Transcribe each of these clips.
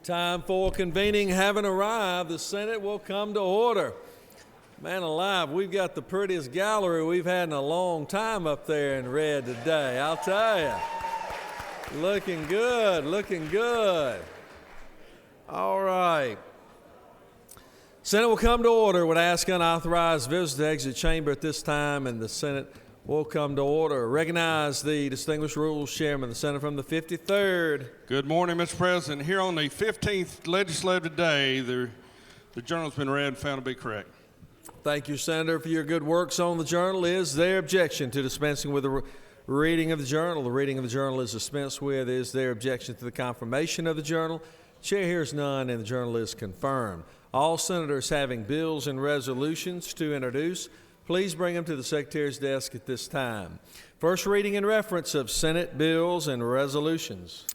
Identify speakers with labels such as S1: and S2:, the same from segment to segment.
S1: Time for convening having arrived. The Senate will come to order. Man alive, we've got the prettiest gallery we've had in a long time up there in red today, I'll tell you. Looking good, looking good. All right. Senate will come to order. Would ask unauthorized visitors to exit chamber at this time, and the Senate will come to order. Recognize the distinguished rules chairman of the Senate from the 53rd.
S2: Good morning, Mr. President. Here on the 15th legislative day, the journal's been read and found to be correct.
S1: Thank you, Senator, for your good works on the journal. Is there objection to dispensing with the reading of the journal? The reading of the journal is dispensed with. Is there objection to the confirmation of the journal? Chair hears none, and the journal is confirmed. All senators having bills and resolutions to introduce, please bring them to the Secretary's desk at this time. First reading and reference of Senate bills and resolutions.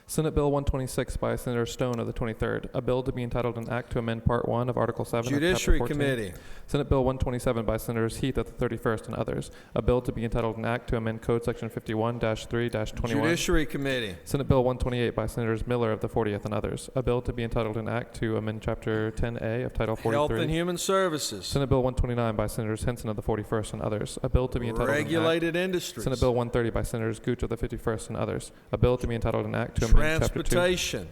S3: Senate Bill 126 by Senator Stone of the 23rd, a bill to be entitled an act to amend Part 1 of Article 7
S1: Judiciary
S3: of Chapter 14.
S1: Committee.
S3: Senate Bill 127 by Senators Heath of the 31st and others, a bill to be entitled an act to amend Code Section 51-3-21.
S1: Judiciary Committee.
S3: Senate Bill 128 by Senators Miller of the 40th and others, a bill to be entitled an act to amend Chapter 10A of Title 43.
S1: Health and Human Services.
S3: Senate Bill 129 by Senators Henson of the 41st and others, a bill to be entitled
S1: Regulated Industries.
S3: Senate Bill 130 by Senators Gooch of the 51st and others, a bill to be entitled an act to amend Chapter 2.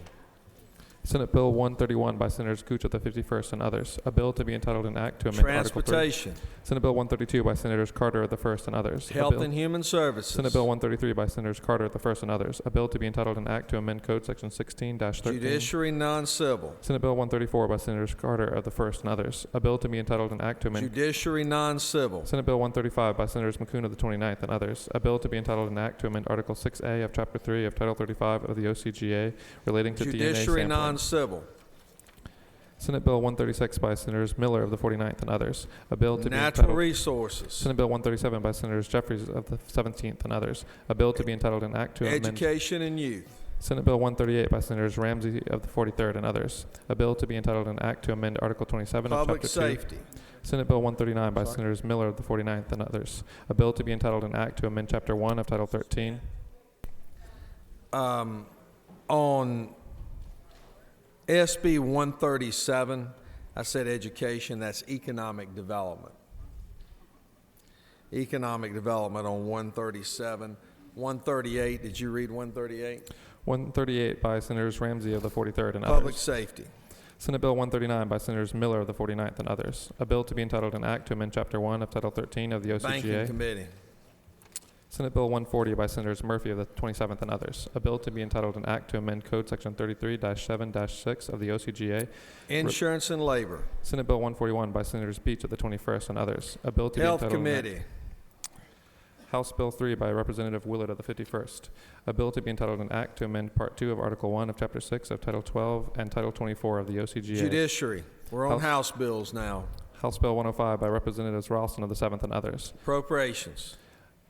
S3: Senate Bill 131 by Senators Gooch of the 51st and others, a bill to be entitled an act to amend Article 3. Senate Bill 132 by Senators Carter of the 1st and others.
S1: Health and Human Services.
S3: Senate Bill 133 by Senators Carter of the 1st and others, a bill to be entitled an act to amend Code Section 16-13.
S1: Judiciary Non-Civil.
S3: Senate Bill 134 by Senators Carter of the 1st and others, a bill to be entitled an act to amend
S1: Judiciary Non-Civil.
S3: Senate Bill 135 by Senators McCune of the 29th and others, a bill to be entitled an act to amend Article 6A of Chapter 3 of Title 35 of the OCGA relating to DNA
S1: Judiciary
S3: sampling.
S1: Non-Civil.
S3: Senate Bill 136 by Senators Miller of the 49th and others, a bill to be
S1: Natural
S3: entitled
S1: Resources.
S3: Senate Bill 137 by Senators Jeffries of the 17th and others, a bill to be entitled an act to amend
S1: Education and Youth.
S3: Senate Bill 138 by Senators Ramsey of the 43rd and others, a bill to be entitled an act to amend Article 27 of
S1: Public
S3: Chapter
S1: Safety.
S3: 2. Senate Bill 139 by Senators Miller of the 49th and others, a bill to be entitled an act to amend Chapter 1 of Title 13.
S1: On SB 137, I said education, that's economic development. Economic development on 137. 138, did you read 138?
S3: 138 by Senators Ramsey of the 43rd and
S1: Public
S3: others.
S1: Safety.
S3: Senate Bill 139 by Senators Miller of the 49th and others, a bill to be entitled an act to amend Chapter 1 of Title 13 of the OCGA.
S1: Banking Committee.
S3: Senate Bill 140 by Senators Murphy of the 27th and others, a bill to be entitled an act to amend Code Section 33-7-6 of the OCGA.
S1: Insurance and Labor.
S3: Senate Bill 141 by Senators Beach of the 21st and others, a bill to
S1: Health
S3: be entitled
S1: Committee.
S3: House Bill 3 by Representative Willett of the 51st, a bill to be entitled an act to amend Part 2 of Article 1 of Chapter 6 of Title 12 and Title 24 of the OCGA.
S1: Judiciary. We're on House bills now.
S3: House Bill 105 by Representatives Ralston of the 7th and others.
S1: Appropriations.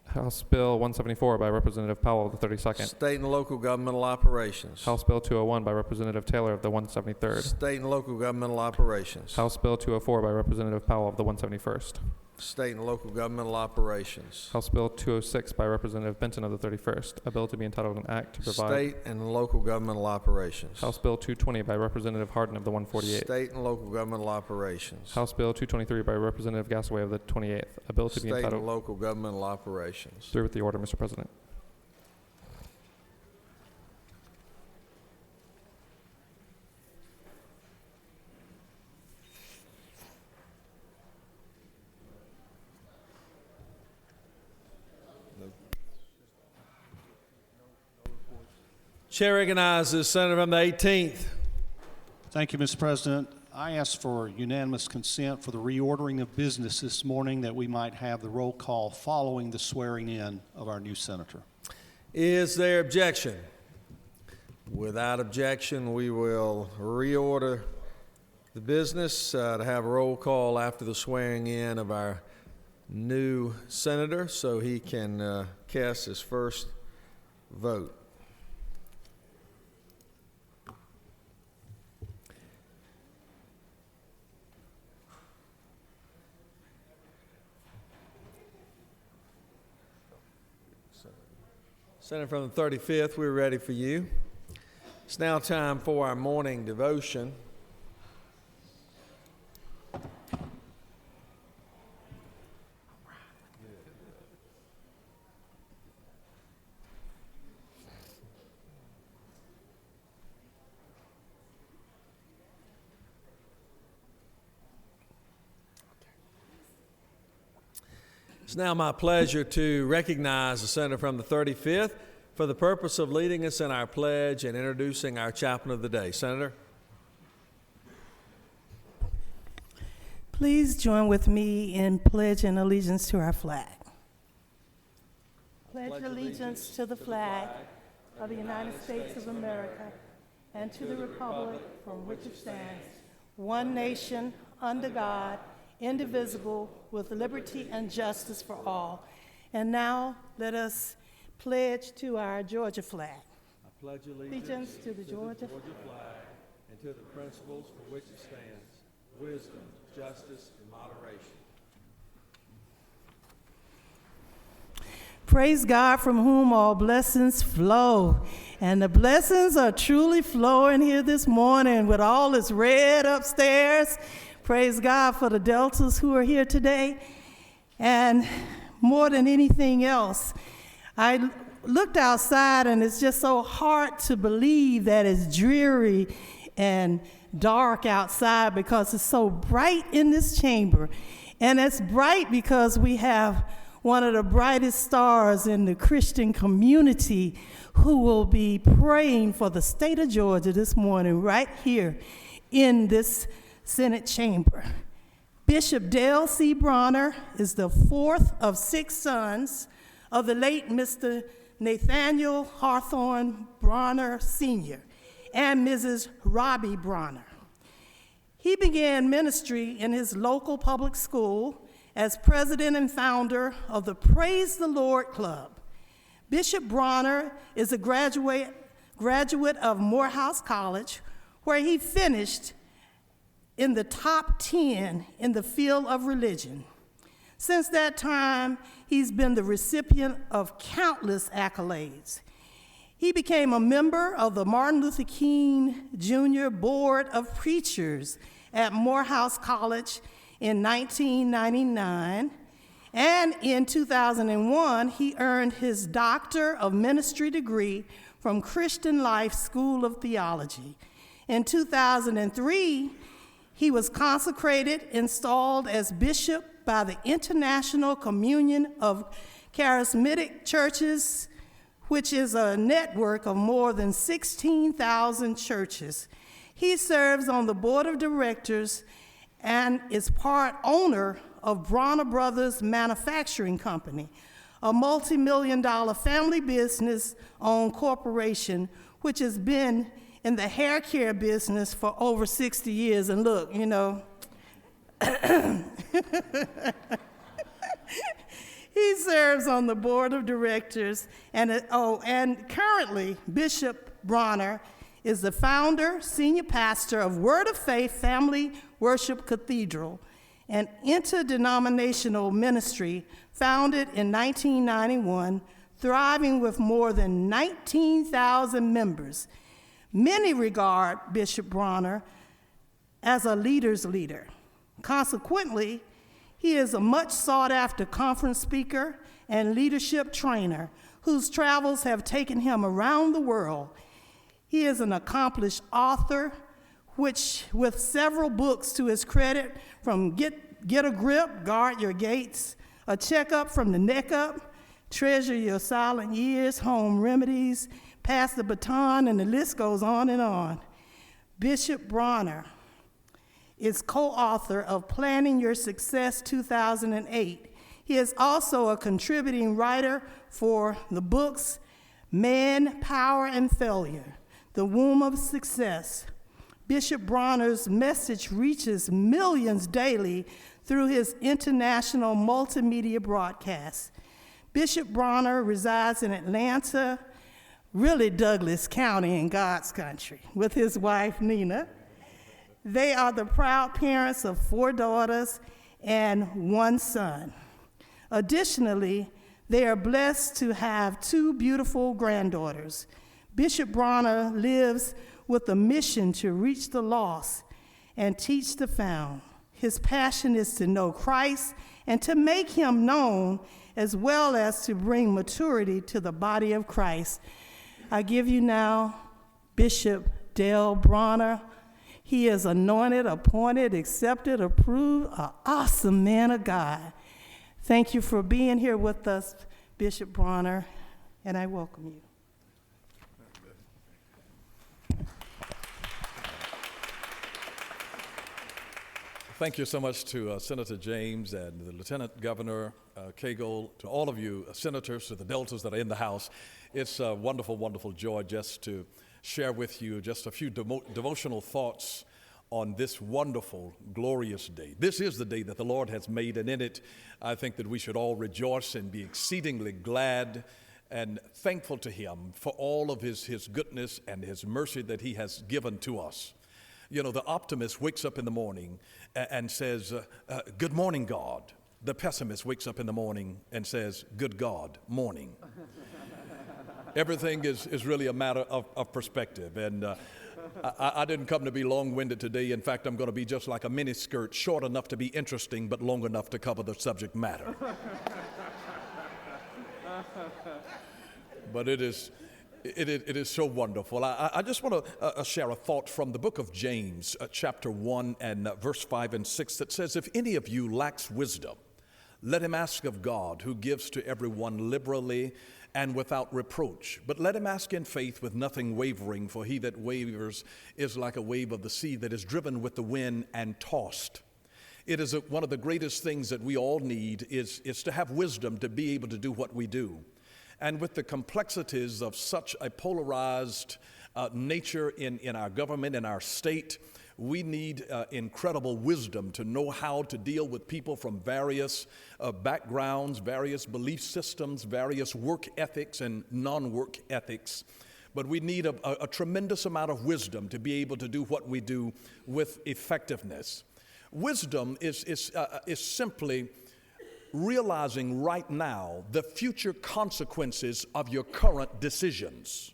S3: House Bill 174 by Representative Powell of the 32nd.
S1: State and local governmental operations.
S3: House Bill 201 by Representative Taylor of the 173rd.
S1: State and local governmental operations.
S3: House Bill 204 by Representative Powell of the 171st.
S1: State and local governmental operations.
S3: House Bill 206 by Representative Benton of the 31st, a bill to be entitled an act to provide.
S1: State and local governmental operations.
S3: House Bill 220 by Representative Hardin of the 148th.
S1: State and local governmental operations.
S3: House Bill 223 by Representative Gasaway of the 28th, a bill to be
S1: State
S3: entitled.
S1: and local governmental operations.
S3: Through with the order, Mr. President.
S1: Chair recognizes Senator from the 18th.
S4: Thank you, Mr. President. I ask for unanimous consent for the reordering of business this morning that we might have the roll call following the swearing in of our new senator.
S1: Is there objection? Without objection, we will reorder the business to have a roll call after the swearing in of our new senator so he can cast his first vote. Senator from the 35th, we're ready for you. It's now time for our morning devotion. It's now my pleasure to recognize the senator from the 35th for the purpose of leading us in our pledge and introducing our chaplain of the day. Senator.
S5: Please join with me in pledging allegiance to our flag. Pledge allegiance to the flag of the United States of America and to the republic from which it stands, one nation, under God, indivisible, with liberty and justice for all. And now let us pledge to our Georgia flag.
S1: I pledge allegiance
S5: to the Georgia
S1: flag and to the principles for which it stands, wisdom, justice, and moderation.
S5: Praise God, from whom all blessings flow. And the blessings are truly flowing here this morning with all this red upstairs. Praise God for the Deltas who are here today. And more than anything else, I looked outside and it's just so hard to believe that it's dreary and dark outside because it's so bright in this chamber. And it's bright because we have one of the brightest stars in the Christian community who will be praying for the state of Georgia this morning right here in this Senate chamber. Bishop Dale C. Bronner is the fourth of 6 sons of the late Mr. Nathaniel Hawthorne Bronner Sr. and Mrs. Robbie Bronner. He began ministry in his local public school as president and founder of the Praise the Lord Club. Bishop Bronner is a graduate of Morehouse College, where he finished in the top 10 in the field of religion. Since that time, he's been the recipient of countless accolades. He became a member of the Martin Luther King Jr. Board of Preachers at Morehouse College in 1999, and in 2001, he earned his Doctor of Ministry degree from Christian Life School of Theology. In 2003, he was consecrated, installed as bishop by the International Communion of Charismatic Churches, which is a network of more than 16,000 churches. He serves on the board of directors and is part owner of Bronner Brothers Manufacturing Company, a multi-million-dollar family business-owned corporation which has been in the hair care business for over 60 years. And look, you know, he serves on the board of directors, and currently Bishop Bronner is the founder, senior pastor of Word of Faith Family Worship Cathedral, an interdenominational ministry founded in 1991, thriving with more than 19,000 members. Many regard Bishop Bronner as a leader's leader. Consequently, he is a much sought-after conference speaker and leadership trainer whose travels have taken him around the world. He is an accomplished author, which with several books to his credit, from Get a Grip, Guard Your Gates, A Checkup from the Neck Up, Treasure Your Silent Years, Home Remedies, Pass the Baton, and the list goes on and on. Bishop Bronner is co-author of Planning Your Success 2008. He is also a contributing writer for the books Man, Power, and Failure, The Womb of Success. Bishop Bronner's message reaches millions daily through his international multimedia broadcasts. Bishop Bronner resides in Atlanta, really Douglas County in God's country, with his wife, Nina. They are the proud parents of 4 daughters and 1 son. Additionally, they are blessed to have 2 beautiful granddaughters. Bishop Bronner lives with a mission to reach the lost and teach the found. His passion is to know Christ and to make him known, as well as to bring maturity to the body of Christ. I give you now Bishop Dale Bronner. He is anointed, appointed, accepted, approved, an awesome man of God. Thank you for being here with us, Bishop Bronner, and I welcome you.
S1: Thank you so much to Senator James and the Lieutenant Governor Cagle, to all of you senators, to the Deltas that are in the House. It's a wonderful, wonderful joy just to share with you just a few devotional thoughts on this wonderful, glorious day. This is the day that the Lord has made, and in it, I think that we should all rejoice and be exceedingly glad and thankful to Him for all of His goodness and His mercy that He has given to us. You know, the optimist wakes up in the morning and says, good morning, God. The pessimist wakes up in the morning and says, good God, morning. Everything is really a matter of perspective. And I didn't come to be long-winded today. In fact, I'm going to be just like a miniskirt, short enough to be interesting, but long enough to cover the subject matter. But it is so wonderful. I just want to share a thought from the book of James, chapter 1 and verse 5 and 6 that says, if any of you lacks wisdom, let him ask of God, who gives to everyone liberally and without reproach. But let him ask in faith with nothing wavering, for he that wavers is like a wave of the sea that is driven with the wind and tossed. It is one of the greatest things that we all need is to have wisdom to be able to do what we do. And with the complexities of such a polarized nature in our government, in our state, we need incredible wisdom to know how to deal with people from various backgrounds, various belief systems, various work ethics and non-work ethics. But we need a tremendous amount of wisdom to be able to do what we do with effectiveness. Wisdom is simply realizing right now the future consequences of your current decisions.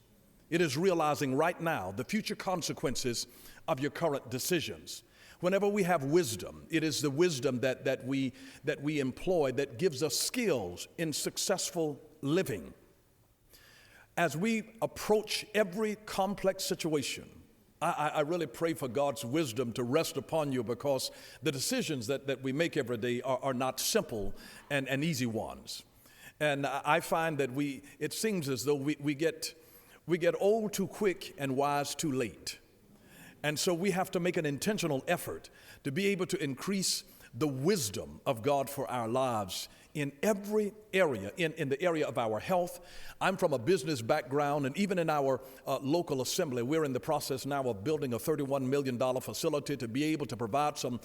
S1: It is realizing right now the future consequences of your current decisions. Whenever we have wisdom, it is the wisdom that we employ that gives us skills in successful living. As we approach every complex situation, I really pray for God's wisdom to rest upon you, because the decisions that we make every day are not simple and easy ones. And I find that it seems as though we get old too quick and wise too late. And so we have to make an intentional effort to be able to increase the wisdom of God for our lives in every area, in the area of our health. I'm from a business background, and even in our local assembly, we're in the process now of building a $31 million facility to be able to provide some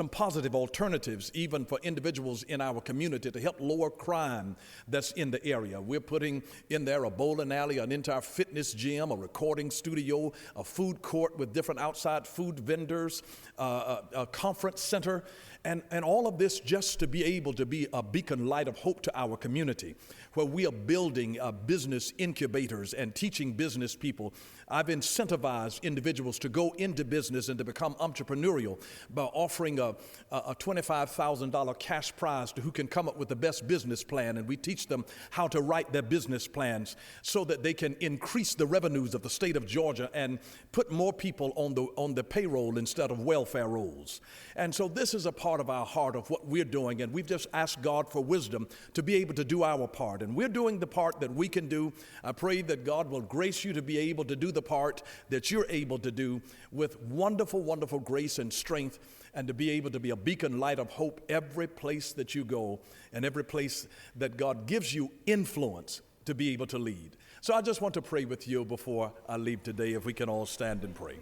S1: positive alternatives, even for individuals in our community, to help lower crime that's in the area. We're putting in there a bowling alley, an entire fitness gym, a recording studio, a food court with different outside food vendors, a conference center, and all of this just to be able to be a beacon light of hope to our community, where we are building business incubators and teaching business people. I've incentivized individuals to go into business and to become entrepreneurial by offering a $25,000 cash prize to who can come up with the best business plan, and we teach them how to write their business plans so that they can increase the revenues of the state of Georgia and put more people on the payroll instead of welfare rolls. And so this is a part of our heart of what we're doing, and we've just asked God for wisdom to be able to do our part, and we're doing the part that we can do. I pray that God will grace you to be able to do the part that you're able to do with wonderful, wonderful grace and strength, and to be able to be a beacon light of hope every place that you go and every place that God gives you influence to be able to lead. So I just want to pray with you before I leave today, if we can all stand and pray.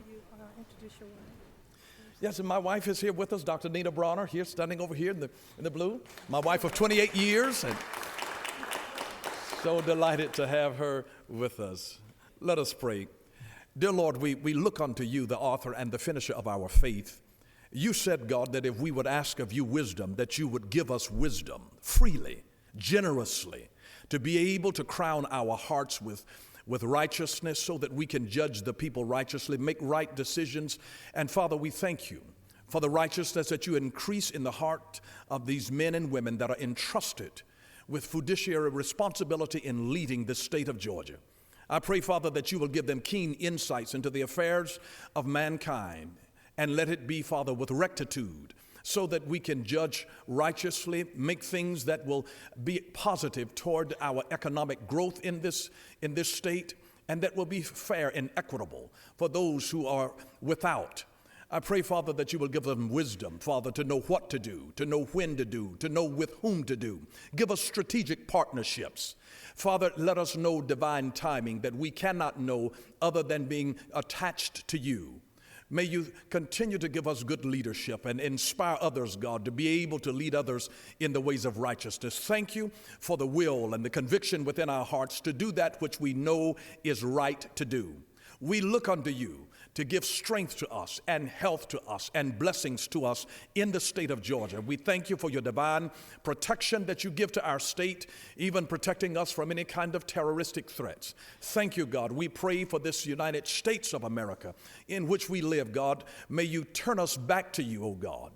S1: Yes, and my wife is here with us, Dr. Nina Bronner, here, standing over here in the blue. My wife of 28 years, and so delighted to have her with us. Let us pray. Dear Lord, we look unto you, the author and the finisher of our faith. You said, God, that if we would ask of you wisdom, that you would give us wisdom freely, generously, to be able to crown our hearts with
S6: with righteousness so that we can judge the people righteously, make right decisions. And Father, we thank you for the righteousness that you increase in the heart of these men and women that are entrusted with fiduciary responsibility in leading the state of Georgia. I pray, Father, that you will give them keen insights into the affairs of mankind, and let it be, Father, with rectitude, so that we can judge righteously, make things that will be positive toward our economic growth in this state, and that will be fair and equitable for those who are without. I pray, Father, that you will give them wisdom, Father, to know what to do, to know when to do, to know with whom to do. Give us strategic partnerships. Father, let us know divine timing that we cannot know other than being attached to you. May you continue to give us good leadership and inspire others, God, to be able to lead others in the ways of righteousness. Thank you for the will and the conviction within our hearts to do that which we know is right to do. We look unto you to give strength to us and health to us and blessings to us in the state of Georgia. We thank you for your divine protection that you give to our state, even protecting us from any kind of terroristic threats. Thank you, God. We pray for this United States of America in which we live, God. May you turn us back to you, O God,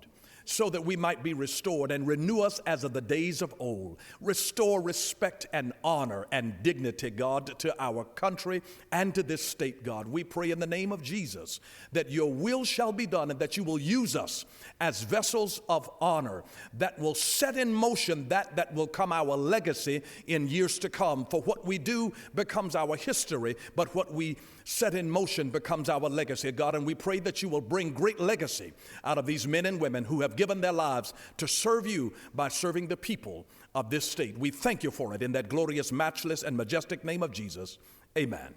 S6: so that we might be restored, and renew us as of the days of old. Restore respect and honor and dignity, God, to our country and to this state, God. We pray in the name of Jesus that your will shall be done, and that you will use us as vessels of honor that will set in motion that will come our legacy in years to come. For what we do becomes our history, but what we set in motion becomes our legacy, God. And we pray that you will bring great legacy out of these men and women who have given their lives to serve you by serving the people of this state. We thank you for it in that glorious, matchless, and majestic name of Jesus. Amen.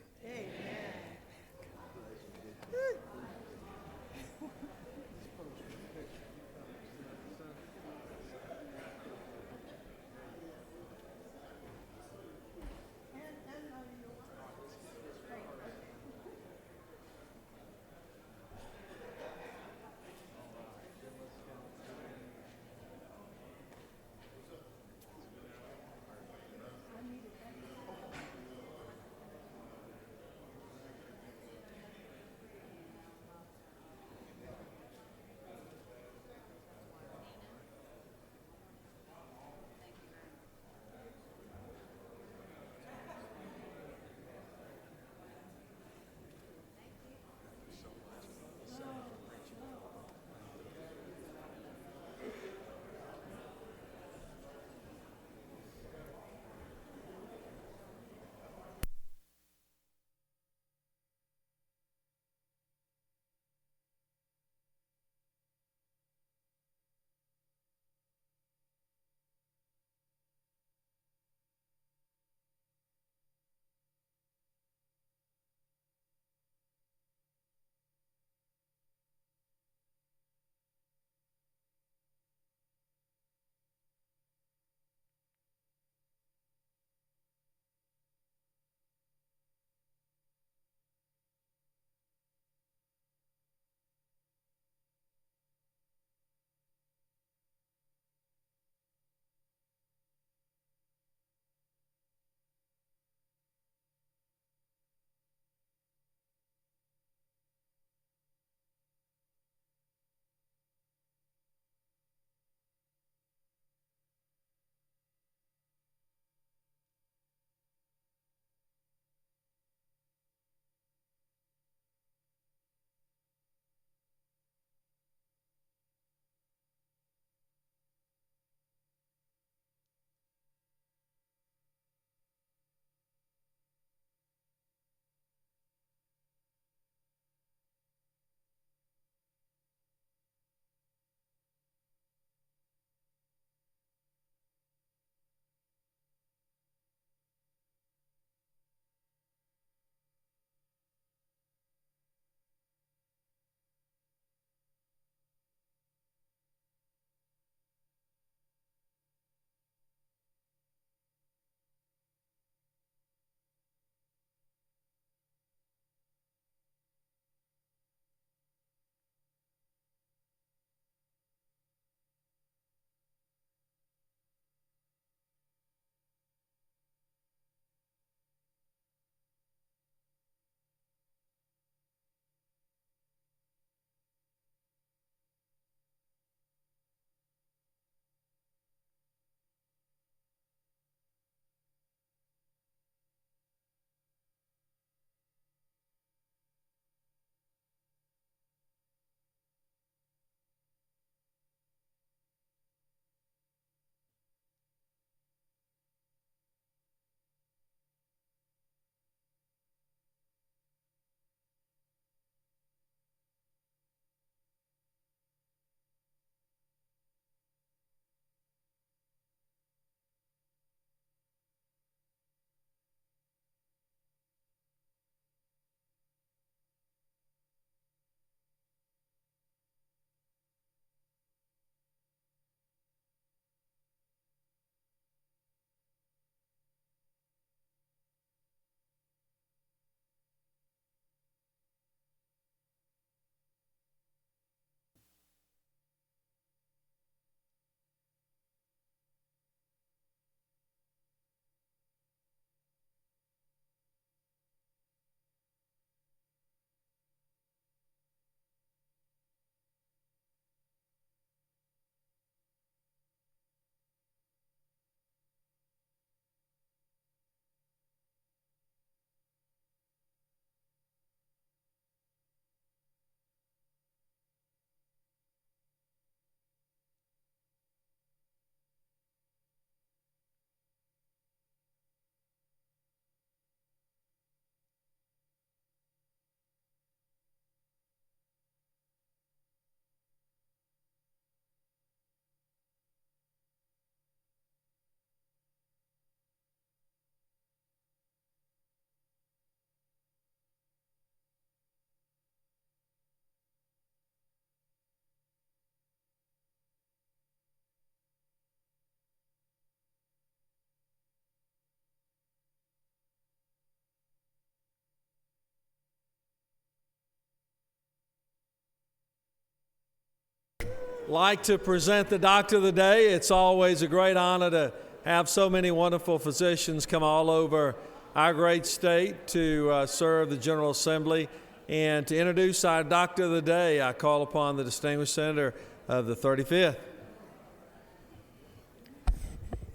S1: like to present the Doctor of the Day. It's always a great honor to have so many wonderful physicians come all over our great state to serve the General Assembly. And to introduce our Doctor of the Day, I call upon the distinguished senator of the 35th.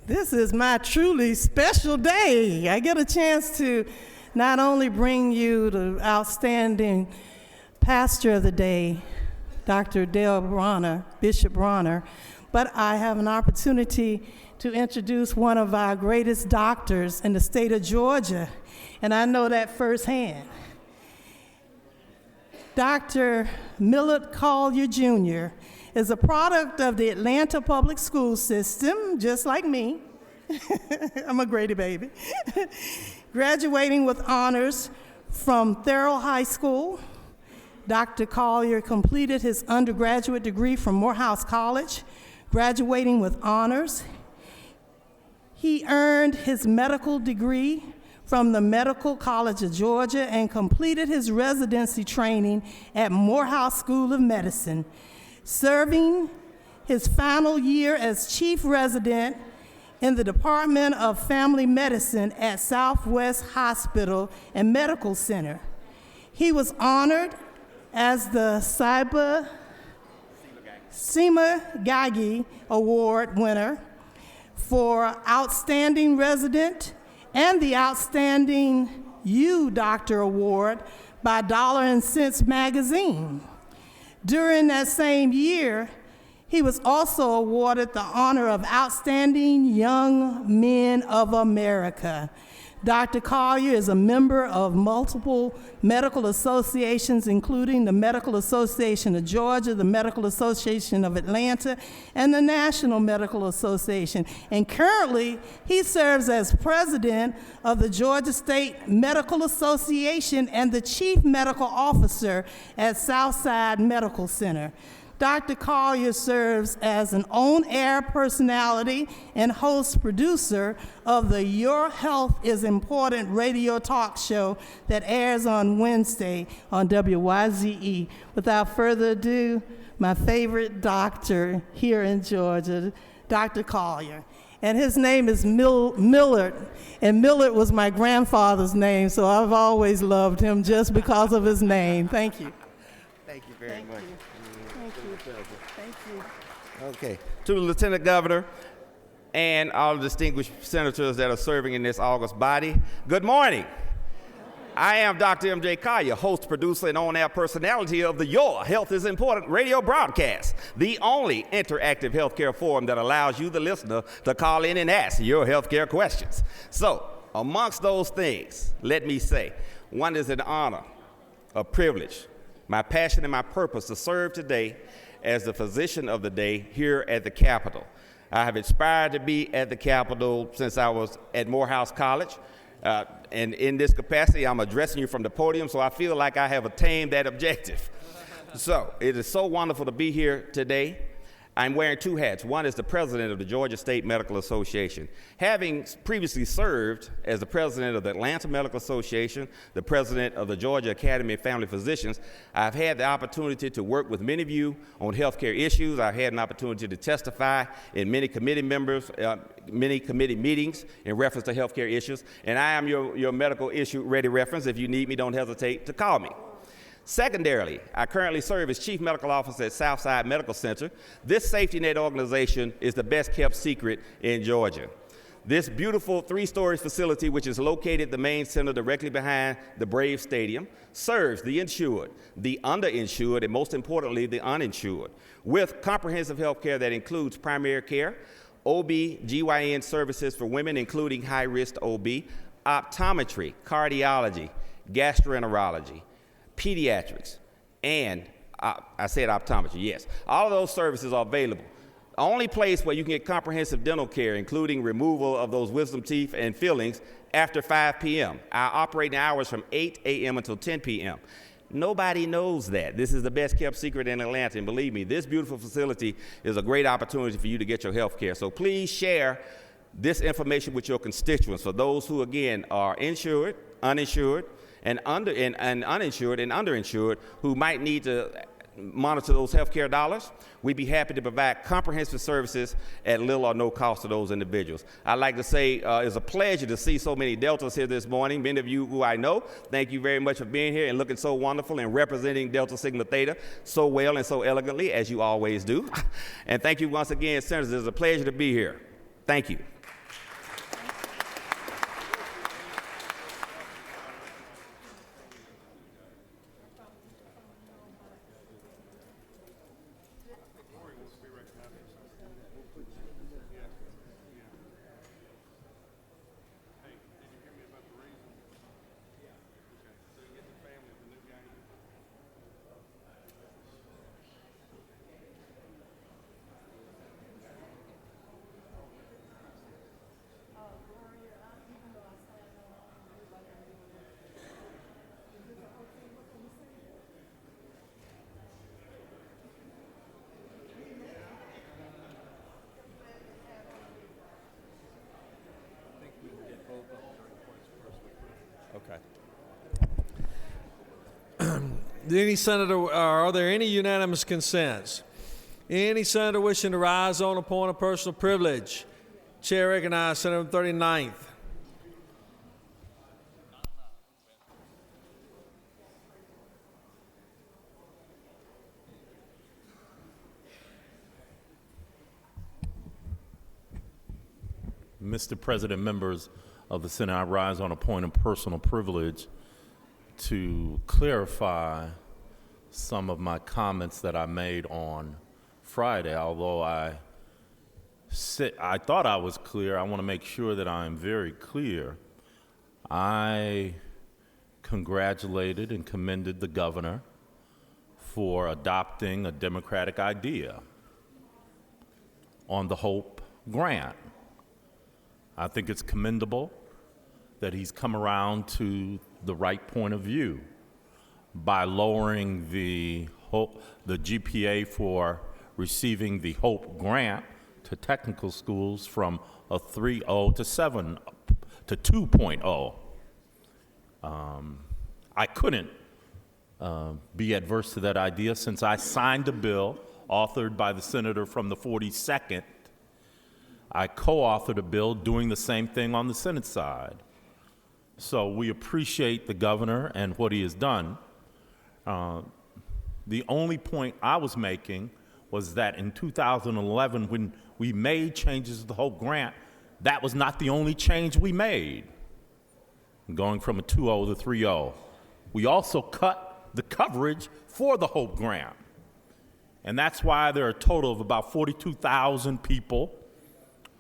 S5: This is my truly special day. I get a chance to not only bring you the outstanding pastor of the day, Dr. Dale Bronner, Bishop Bronner, but I have an opportunity to introduce one of our greatest doctors in the state of Georgia, and I know that firsthand. Dr. Millard Collier Jr. is a product of the Atlanta public school system, just like me. I'm a Grady baby. Graduating with honors from Thurl High School, Dr. Collier completed his undergraduate degree from Morehouse College, graduating with honors. He earned his medical degree from the Medical College of Georgia and completed his residency training at Morehouse School of Medicine, serving his final year as chief resident in the Department of Family Medicine at Southwest Hospital and Medical Center. He was honored as the Seema Gagi Award winner for Outstanding Resident and the Outstanding You Doctor Award by Dollar and Cents magazine. During that same year, he was also awarded the honor of Outstanding Young Men of America. Dr. Collier is a member of multiple medical associations, including the Medical Association of Georgia, the Medical Association of Atlanta, and the National Medical Association. And currently, he serves as president of the Georgia State Medical Association and the chief medical officer at Southside Medical Center. Dr. Collier serves as an on-air personality and host producer of the Your Health is Important radio talk show that airs on Wednesday on WYZE. Without further ado, my favorite doctor here in Georgia, Dr. Collier. And his name is Millard, and Millard was my grandfather's name, so I've always loved him just because of his name. Thank you.
S7: Thank you very much.
S5: Thank you.
S7: Okay. To the Lieutenant Governor and all the distinguished senators that are serving in this august body, good morning. I am Dr. M.J. Collier, host, producer, and on-air personality of the Your Health is Important radio broadcast, the only interactive healthcare forum that allows you, the listener, to call in and ask your healthcare questions. So, amongst those things, let me say, one is an honor, a privilege, my passion and my purpose to serve today as the physician of the day here at the Capitol. I have aspired to be at the Capitol since I was at Morehouse College. And in this capacity, I'm addressing you from the podium, so I feel like I have attained that objective. So it is so wonderful to be here today. I'm wearing two hats. One is the president of the Georgia State Medical Association. Having previously served as the president of the Atlanta Medical Association, the president of the Georgia Academy of Family Physicians, I've had the opportunity to work with many of you on healthcare issues. I've had an opportunity to testify in many committee meetings in reference to healthcare issues. And I am your medical issue ready reference. If you need me, don't hesitate to call me. Secondarily, I currently serve as Chief Medical Officer at Southside Medical Center. This safety net organization is the best kept secret in Georgia. This beautiful three-story facility, which is located at the main center directly behind the Braves Stadium, serves the insured, the underinsured, and most importantly, the uninsured, with comprehensive health care that includes primary care, OB/GYN services for women, including high-risk OB, optometry, cardiology, gastroenterology, pediatrics, and I said optometry, yes. All of those services are available. The only place where you can get comprehensive dental care, including removal of those wisdom teeth and fillings, after 5 p.m. Our operating hours from 8 a.m. until 10 p.m. Nobody knows that. This is the best kept secret in Atlanta, and believe me, this beautiful facility is a great opportunity for you to get your health care. So please share this information with your constituents, for those who, again, are insured, uninsured, and uninsured and underinsured, who might need to monitor those health care dollars. We'd be happy to provide comprehensive services at little or no cost to those individuals. I'd like to say it's a pleasure to see so many Deltas here this morning. Many of you who I know, thank you very much for being here and looking so wonderful and representing Delta Sigma Theta so well and so elegantly, as you always do. And thank you once again, Senators. It's a pleasure to be here. Thank you.
S1: Are there any unanimous consents? Any senator wishing to rise on a point of personal privilege? Chair recognizes Senator 39th.
S8: Mr. President, members of the Senate, I rise on a point of personal privilege to clarify some of my comments that I made on Friday. Although I thought I was clear, I want to make sure that I am very clear. I congratulated and commended the governor for adopting a Democratic idea on the HOPE grant. I think it's commendable that he's come around to the right point of view by lowering the GPA for receiving the HOPE grant to technical schools from a 3.0 to 2.0. I couldn't be adverse to that idea since I signed a bill authored by the senator from the 42nd. I co-authored a bill doing the same thing on the Senate side. So we appreciate the governor and what he has done. The only point I was making was that in 2011, when we made changes to the HOPE grant, that was not the only change we made, going from a 2.0 to 3.0. We also cut the coverage for the HOPE grant. And that's why there are a total of about 42,000 people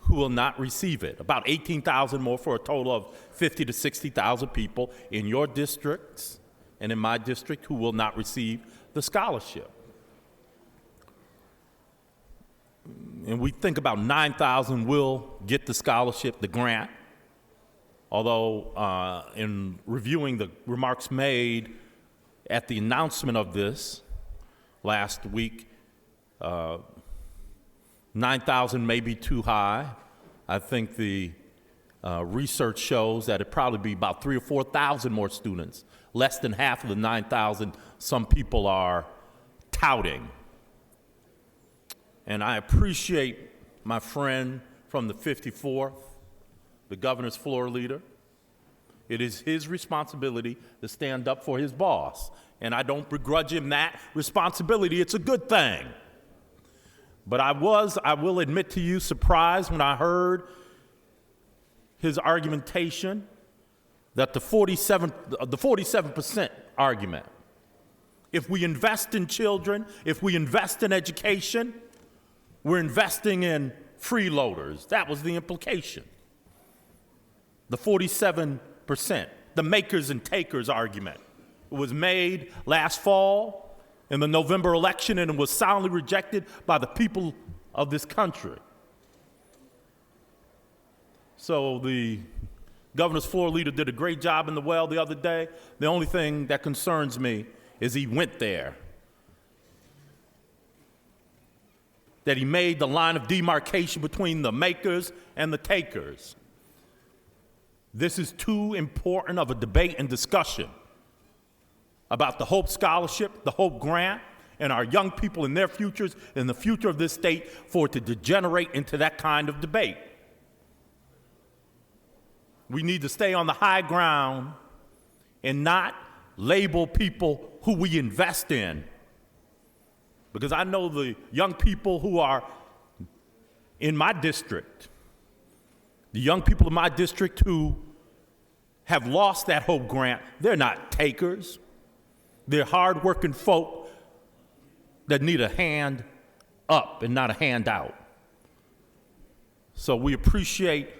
S8: who will not receive it, about 18,000 more for a total of 50 to 60,000 people in your districts and in my district who will not receive the scholarship. And we think about 9,000 will get the scholarship, the grant, although in reviewing the remarks made at the announcement of this last week, 9,000 may be too high. I think the research shows that it'd probably be about 3,000 or 4,000 more students, less than half of the 9,000 some people are touting. And I appreciate my friend from the 54th, the governor's floor leader. It is his responsibility to stand up for his boss. And I don't begrudge him that responsibility. It's a good thing. But I will admit to you, surprised when I heard his argumentation that the 47% argument, if we invest in children, if we invest in education, we're investing in freeloaders. That was the implication. The 47%, the makers and takers argument. It was made last fall in the November election, and it was soundly rejected by the people of this country. So the governor's floor leader did a great job in the well the other day. The only thing that concerns me is he went there, that he made the line of demarcation between the makers and the takers. This is too important of a debate and discussion about the HOPE scholarship, the HOPE grant, and our young people and their futures and the future of this state for it to degenerate into that kind of debate. We need to stay on the high ground and not label people who we invest in. Because I know the young people who are in my district, the young people in my district who have lost that Hope Grant, they're not takers. They're hardworking folk that need a hand up and not a handout. So we appreciate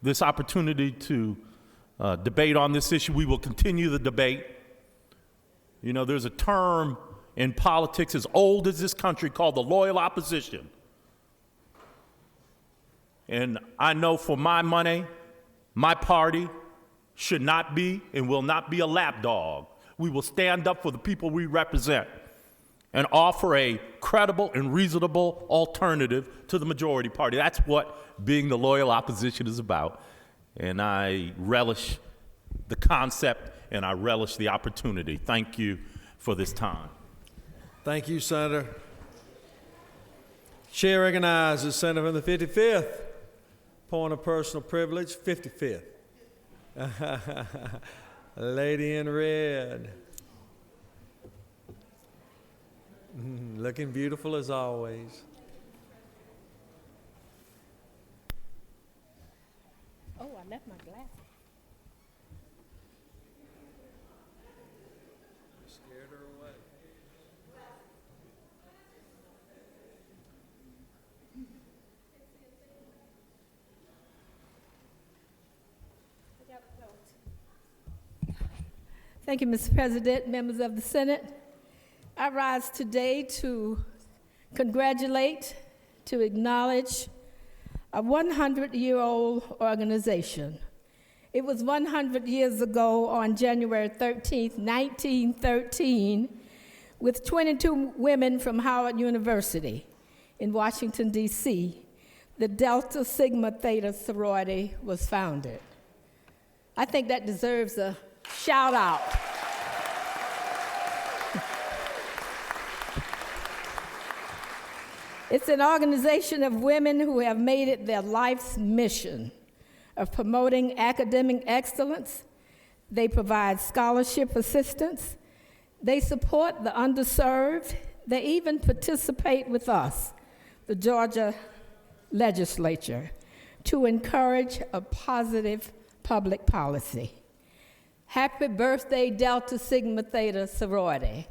S8: this opportunity to debate on this issue. We will continue the debate. You know, there's a term in politics as old as this country called the loyal opposition. And I know for my money, my party should not be and will not be a lapdog. We will stand up for the people we represent and offer a credible and reasonable alternative to the majority party. That's what being the loyal opposition is about. And I relish the concept and I relish the opportunity. Thank you for this time.
S1: Thank you, Senator. Chair recognizes Senator from the 55th. Point of personal privilege, 55th. Lady in red. Looking beautiful as always.
S9: Oh, I left my glasses.
S1: Scared her away.
S9: Thank you, Mr. President, members of the Senate. I rise today to congratulate, to acknowledge a 100-year-old organization. It was 100 years ago on January 13th, 1913, with 22 women from Howard University in Washington, D.C., the Delta Sigma Theta sorority was founded. I think that deserves a shout out. It's an organization of women who have made it their life's mission of promoting academic excellence. They provide scholarship assistance. They support the underserved. They even participate with us, the Georgia legislature, to encourage a positive public policy. Happy birthday, Delta Sigma Theta sorority.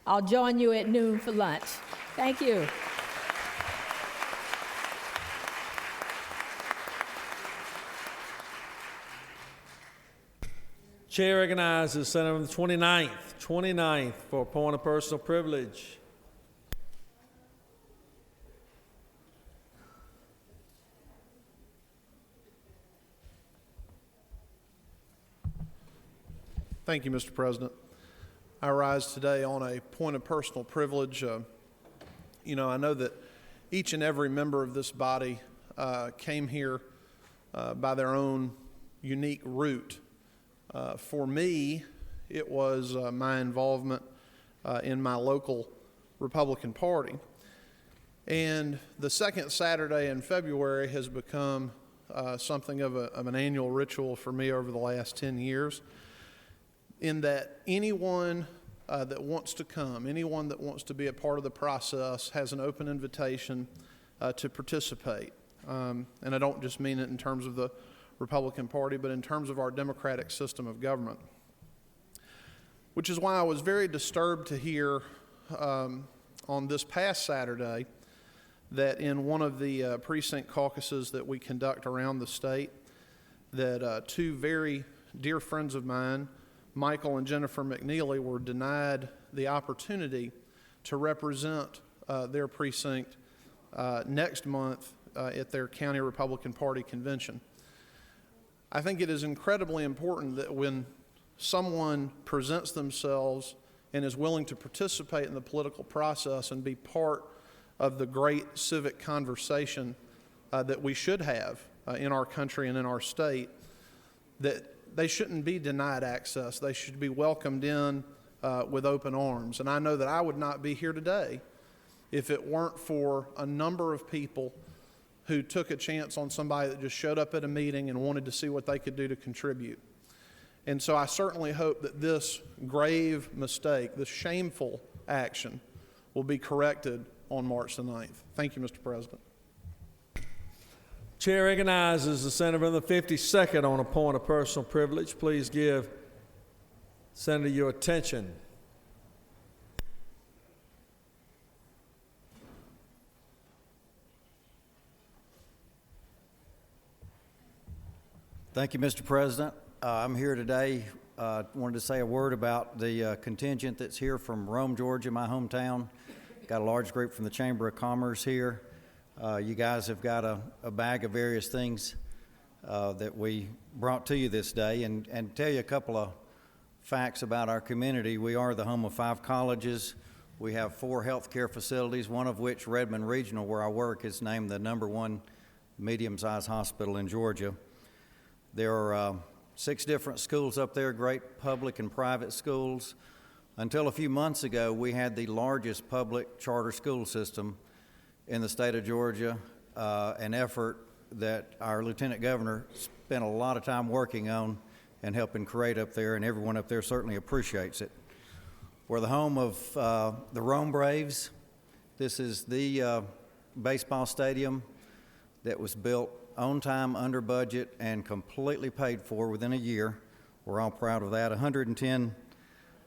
S9: I'll join you at noon for lunch. Thank you.
S1: Chair recognizes Senator from the 29th for a point of personal privilege.
S10: Thank you, Mr. President. I rise today on a point of personal privilege. I know that each and every member of this body came here by their own unique route. For me, it was my involvement in my local Republican Party. And the second Saturday in February has become something of an annual ritual for me over the last 10 years, in that anyone that wants to come, anyone that wants to be a part of the process has an open invitation to participate. And I don't just mean it in terms of the Republican Party, but in terms of our democratic system of government. Which is why I was very disturbed to hear on this past Saturday that in one of the precinct caucuses that we conduct around the state, that two very dear friends of mine, Michael and Jennifer McNeely, were denied the opportunity to represent their precinct next month at their county Republican Party convention. I think it is incredibly important that when someone presents themselves and is willing to participate in the political process and be part of the great civic conversation that we should have in our country and in our state, that they shouldn't be denied access. They should be welcomed in with open arms. And I know that I would not be here today if it weren't for a number of people who took a chance on somebody that just showed up at a meeting and wanted to see what they could do to contribute. And so I certainly hope that this grave mistake, this shameful action, will be corrected on March the 9th. Thank you, Mr. President.
S1: Chair recognizes the senator from the 52nd on a point of personal privilege. Please give Senator your attention.
S11: Thank you, Mr. President. I'm here today. Wanted to say a word about the contingent that's here from Rome, Georgia, my hometown. Got a large group from the Chamber of Commerce here. You guys have got a bag of various things that we brought to you this day, and tell you a couple of facts about our community. We are the home of 5 colleges. We have 4 healthcare facilities, one of which, Redmond Regional, where I work, is named the #1 medium-sized hospital in Georgia. There are 6 different schools up there, great public and private schools. Until a few months ago, we had the largest public charter school system in the state of Georgia, an effort that our Lieutenant Governor spent a lot of time working on and helping create up there, and everyone up there certainly appreciates it. We're the home of the Rome Braves. This is the baseball stadium that was built on time, under budget, and completely paid for within a year. We're all proud of that. 110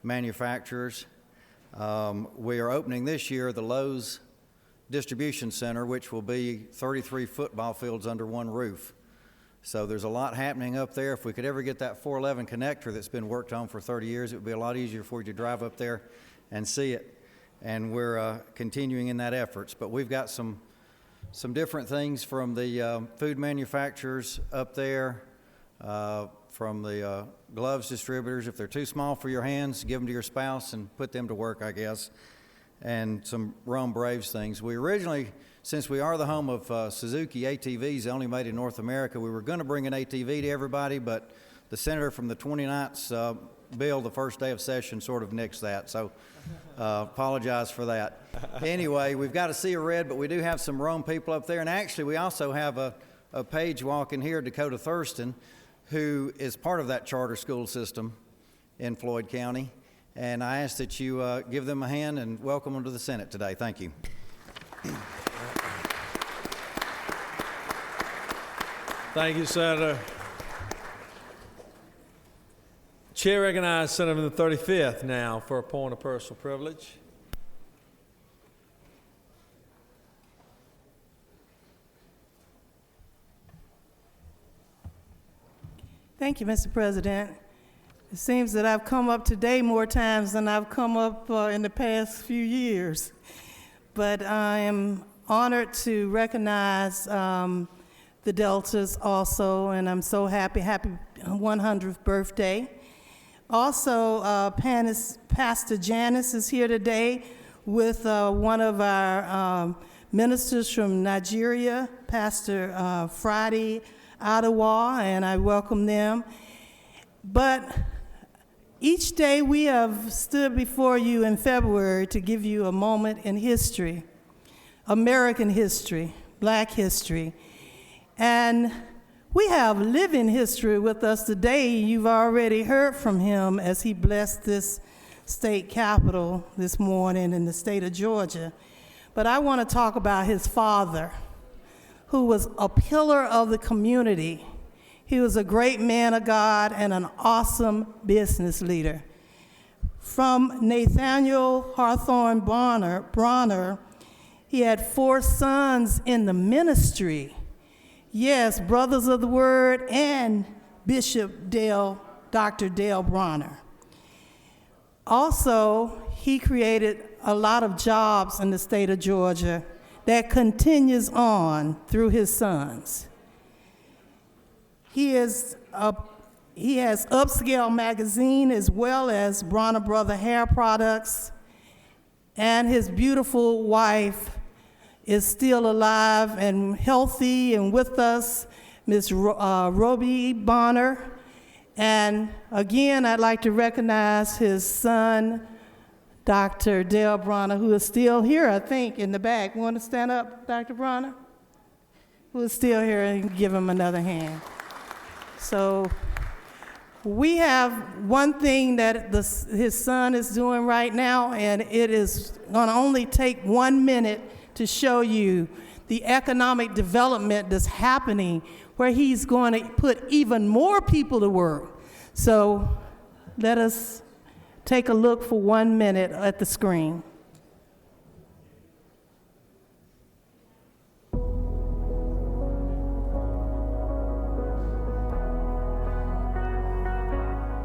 S11: manufacturers. We are opening this year the Lowe's Distribution Center, which will be 33 football fields under one roof. So there's a lot happening up there. If we could ever get that 411 connector that's been worked on for 30 years, it would be a lot easier for you to drive up there and see it. And we're continuing in that efforts. But we've got some different things from the food manufacturers up there, from the gloves distributors. If they're too small for your hands, give them to your spouse and put them to work, I guess. And some Rome Braves things. We originally, since we are the home of Suzuki ATVs, only made in North America, we were going to bring an ATV to everybody, but the senator from the 29th bill the first day of session sort of nixed that, so apologize for that. Anyway, we've got a sea of red, but we do have some Rome people up there, and actually we also have a page walking here, Dakota Thurston, who is part of that charter school system in Floyd County. And I ask that you give them a hand and welcome them to the Senate today. Thank you.
S1: Thank you, Senator. Chair recognizes Senator from the 35th now for a point of personal privilege.
S5: Thank you, Mr. President. It seems that I've come up today more times than I've come up in the past few years. But I am honored to recognize the Deltas also, and I'm so happy 100th birthday. Also, Pastor Janice is here today with one of our ministers from Nigeria, Pastor Friday Ottawa, and I welcome them. But each day we have stood before you in February to give you a moment in history, American history, Black history. And we have living history with us today. You've already heard from him as he blessed this state capitol this morning in the state of Georgia. But I want to talk about his father, who was a pillar of the community. He was a great man of God and an awesome business leader. From Nathaniel Hawthorne Bronner, he had 4 sons in the ministry. Yes, Brothers of the Word and Bishop Dr. Dale Bronner. Also, he created a lot of jobs in the state of Georgia that continues on through his sons. He has Upscale Magazine as well as Bronner Brother Hair Products, and his beautiful wife is still alive and healthy and with us, Miss Roby Bonner, And again, I'd like to recognize his son, Dr. Dale Bronner, who is still here, I think, in the back. Want to stand up, Dr. Bronner? Who is still here, and give him another hand. So we have one thing that his son is doing right now, and it is going to only take 1 minute to show you the economic development that's happening, where he's going to put even more people to work. So let us take a look for 1 minute at the screen.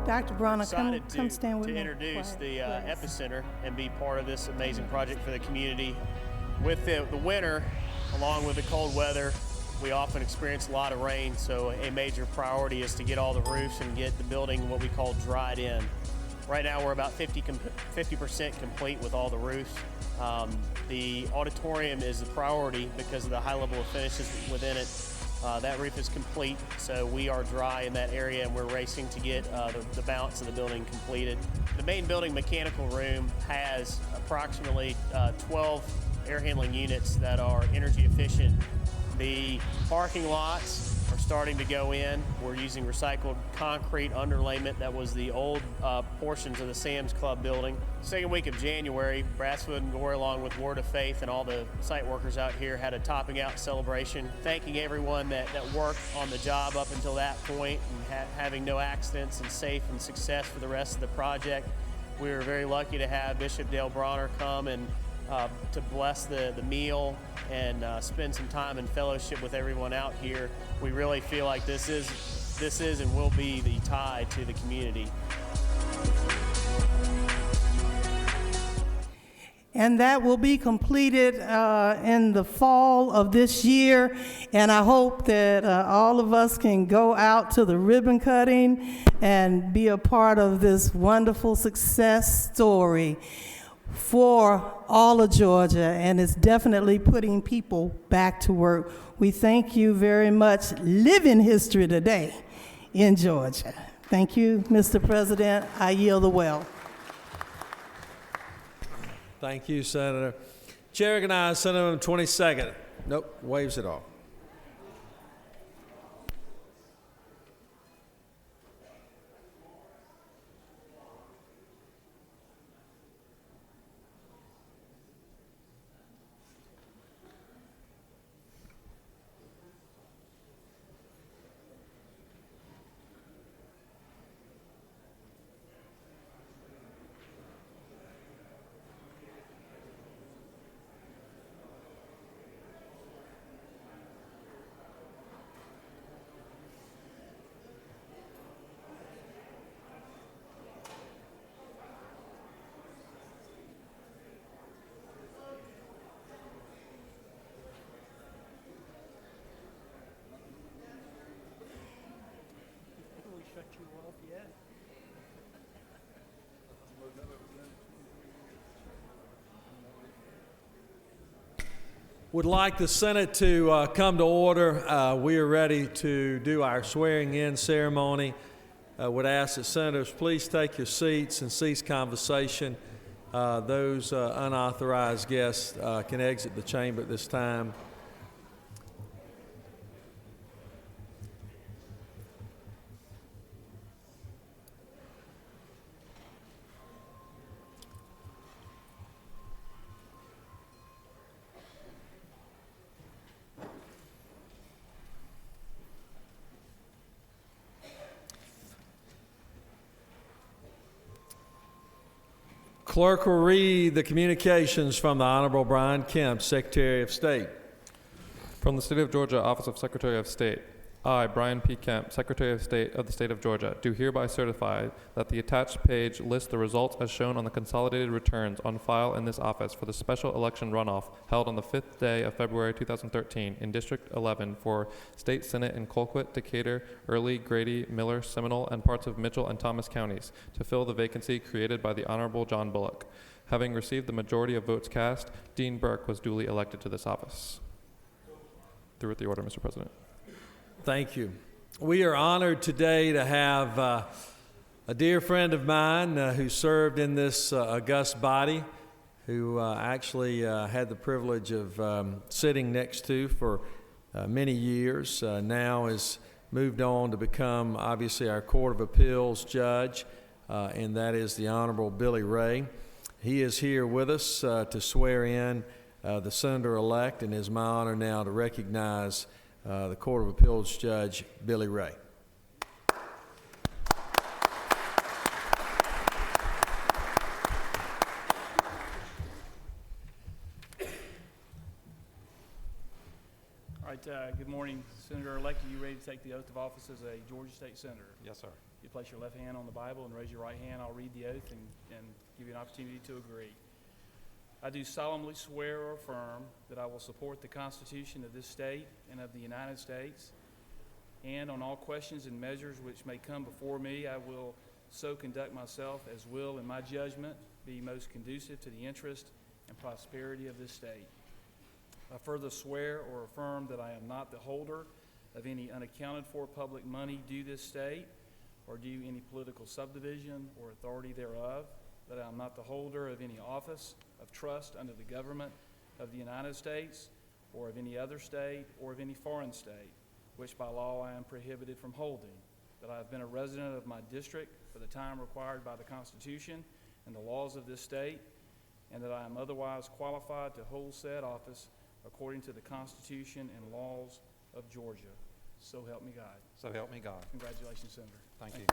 S5: Dr. Bronner, come stand with me.
S12: To introduce the Epicenter and be part of this amazing project for the community. With the winter, along with the cold weather, we often experience a lot of rain, so a major priority is to get all the roofs and get the building what we call dried in. Right now we're about 50% complete with all the roofs. The auditorium is the priority because of the high level of finishes within it. That roof is complete, so we are dry in that area, and we're racing to get the balance of the building completed. The main building mechanical room has approximately 12 air handling units that are energy efficient. The parking lots are starting to go in. We're using recycled concrete underlayment that was the old portions of the Sam's Club building. Second week of January, Brasswood and Gore, along with Word of Faith and all the site workers out here, had a topping out celebration, thanking everyone that worked on the job up until that point and having no accidents and safe and success for the rest of the project. We were very lucky to have Bishop Dale Bronner come and to bless the meal and spend some time in fellowship with everyone out here. We really feel like this is and will be the tie to the community.
S5: And that will be completed in the fall of this year. And I hope that all of us can go out to the ribbon cutting and be a part of this wonderful success story for all of Georgia, and it's definitely putting people back to work. We thank you very much. Living history today in Georgia. Thank you, Mr. President. I yield the well.
S1: Thank you, Senator. Chair recognizes Senator 22nd. Nope, waves it off. Would like the Senate to come to order. We are ready to do our swearing-in ceremony. Would ask that senators please take your seats and cease conversation. Those unauthorized guests can exit the chamber at this time. Clerk will read the communications from the Honorable Brian Kemp, Secretary of State.
S3: From the State of Georgia, Office of Secretary of State. I, Brian P. Kemp, Secretary of State of the State of Georgia, do hereby certify that the attached page lists the results as shown on the consolidated returns on file in this office for the special election runoff held on the 5th day of February 2013 in District 11 for State Senate in Colquitt, Decatur, Early, Grady, Miller, Seminole, and parts of Mitchell and Thomas counties to fill the vacancy created by the Honorable John Bullock. Having received the majority of votes cast, Dean Burke was duly elected to this office. Through with the order, Mr. President.
S1: Thank you. We are honored today to have a dear friend of mine who served in this august body, who actually had the privilege of sitting next to for many years, now has moved on to become obviously our Court of Appeals judge, and that is the Honorable Billy Ray. He is here with us to swear in the Senator-elect, and it is my honor now to recognize the Court of Appeals Judge Billy Ray.
S13: All right, good morning, Senator-elect. Are you ready to take the oath of office as a Georgia State Senator?
S8: Yes, sir.
S13: You place your left hand on the Bible and raise your right hand. I'll read the oath and give you an opportunity to agree. I do solemnly swear or affirm that I will support the Constitution of this state and of the United States, and on all questions and measures which may come before me, I will so conduct myself as will, in my judgment, be most conducive to the interest and prosperity of this state. I further swear or affirm that I am not the holder of any unaccounted for public money due this state or due any political subdivision or authority thereof, that I am not the holder of any office of trust under the government of the United States or of any other state or of any foreign state, which by law I am prohibited from holding, that I have been a resident of my district for the time required by the Constitution and the laws of this state, and that I am otherwise qualified to hold said office according to the Constitution and laws of Georgia. So help me God.
S8: So help me God.
S13: Congratulations, Senator.
S8: Thank you.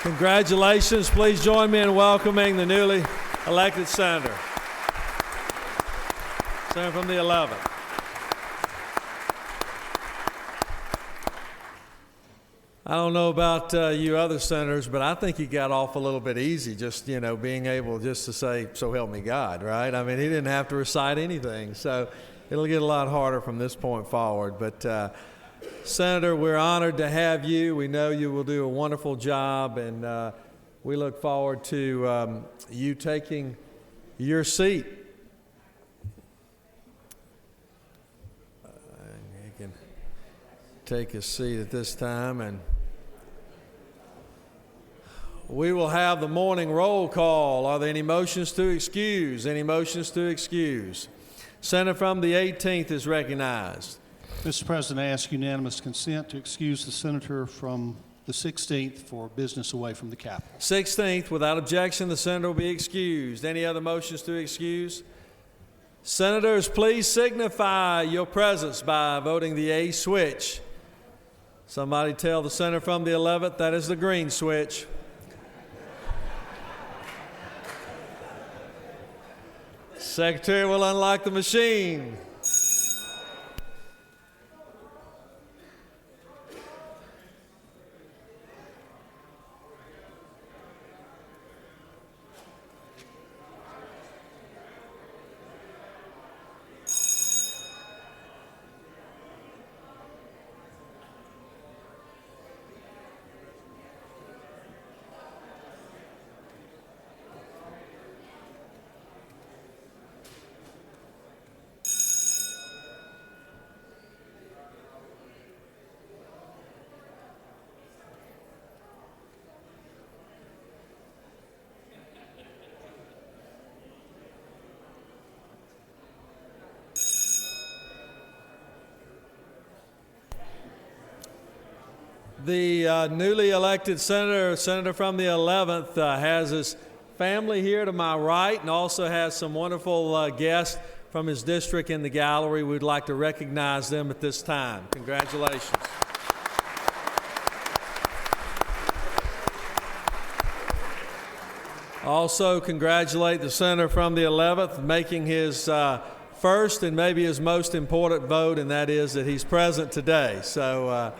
S1: Congratulations. Please join me in welcoming the newly elected senator. Senator from the 11th. I don't know about you other senators, but I think he got off a little bit easy just, being able just to say, so help me God, right? I mean, he didn't have to recite anything. So it'll get a lot harder from this point forward. But Senator, we're honored to have you. We know you will do a wonderful job, and we look forward to you taking your seat. You can take a seat at this time, and we will have the morning roll call. Are there any motions to excuse? Any motions to excuse? Senator from the 18th is recognized.
S4: Mr. President, I ask unanimous consent to excuse the senator from the 16th for business away from the Capitol.
S1: 16th, without objection, the senator will be excused. Any other motions to excuse? Senators, please signify your presence by voting the A switch. Somebody tell the senator from the 11th that is the green switch. Secretary will unlock the machine. The newly elected senator from the 11th, has his family here to my right and also has some wonderful guests from his district in the gallery. We'd like to recognize them at this time. Congratulations. Also congratulate the senator from the 11th making his first and maybe his most important vote, and that is that he's present today. So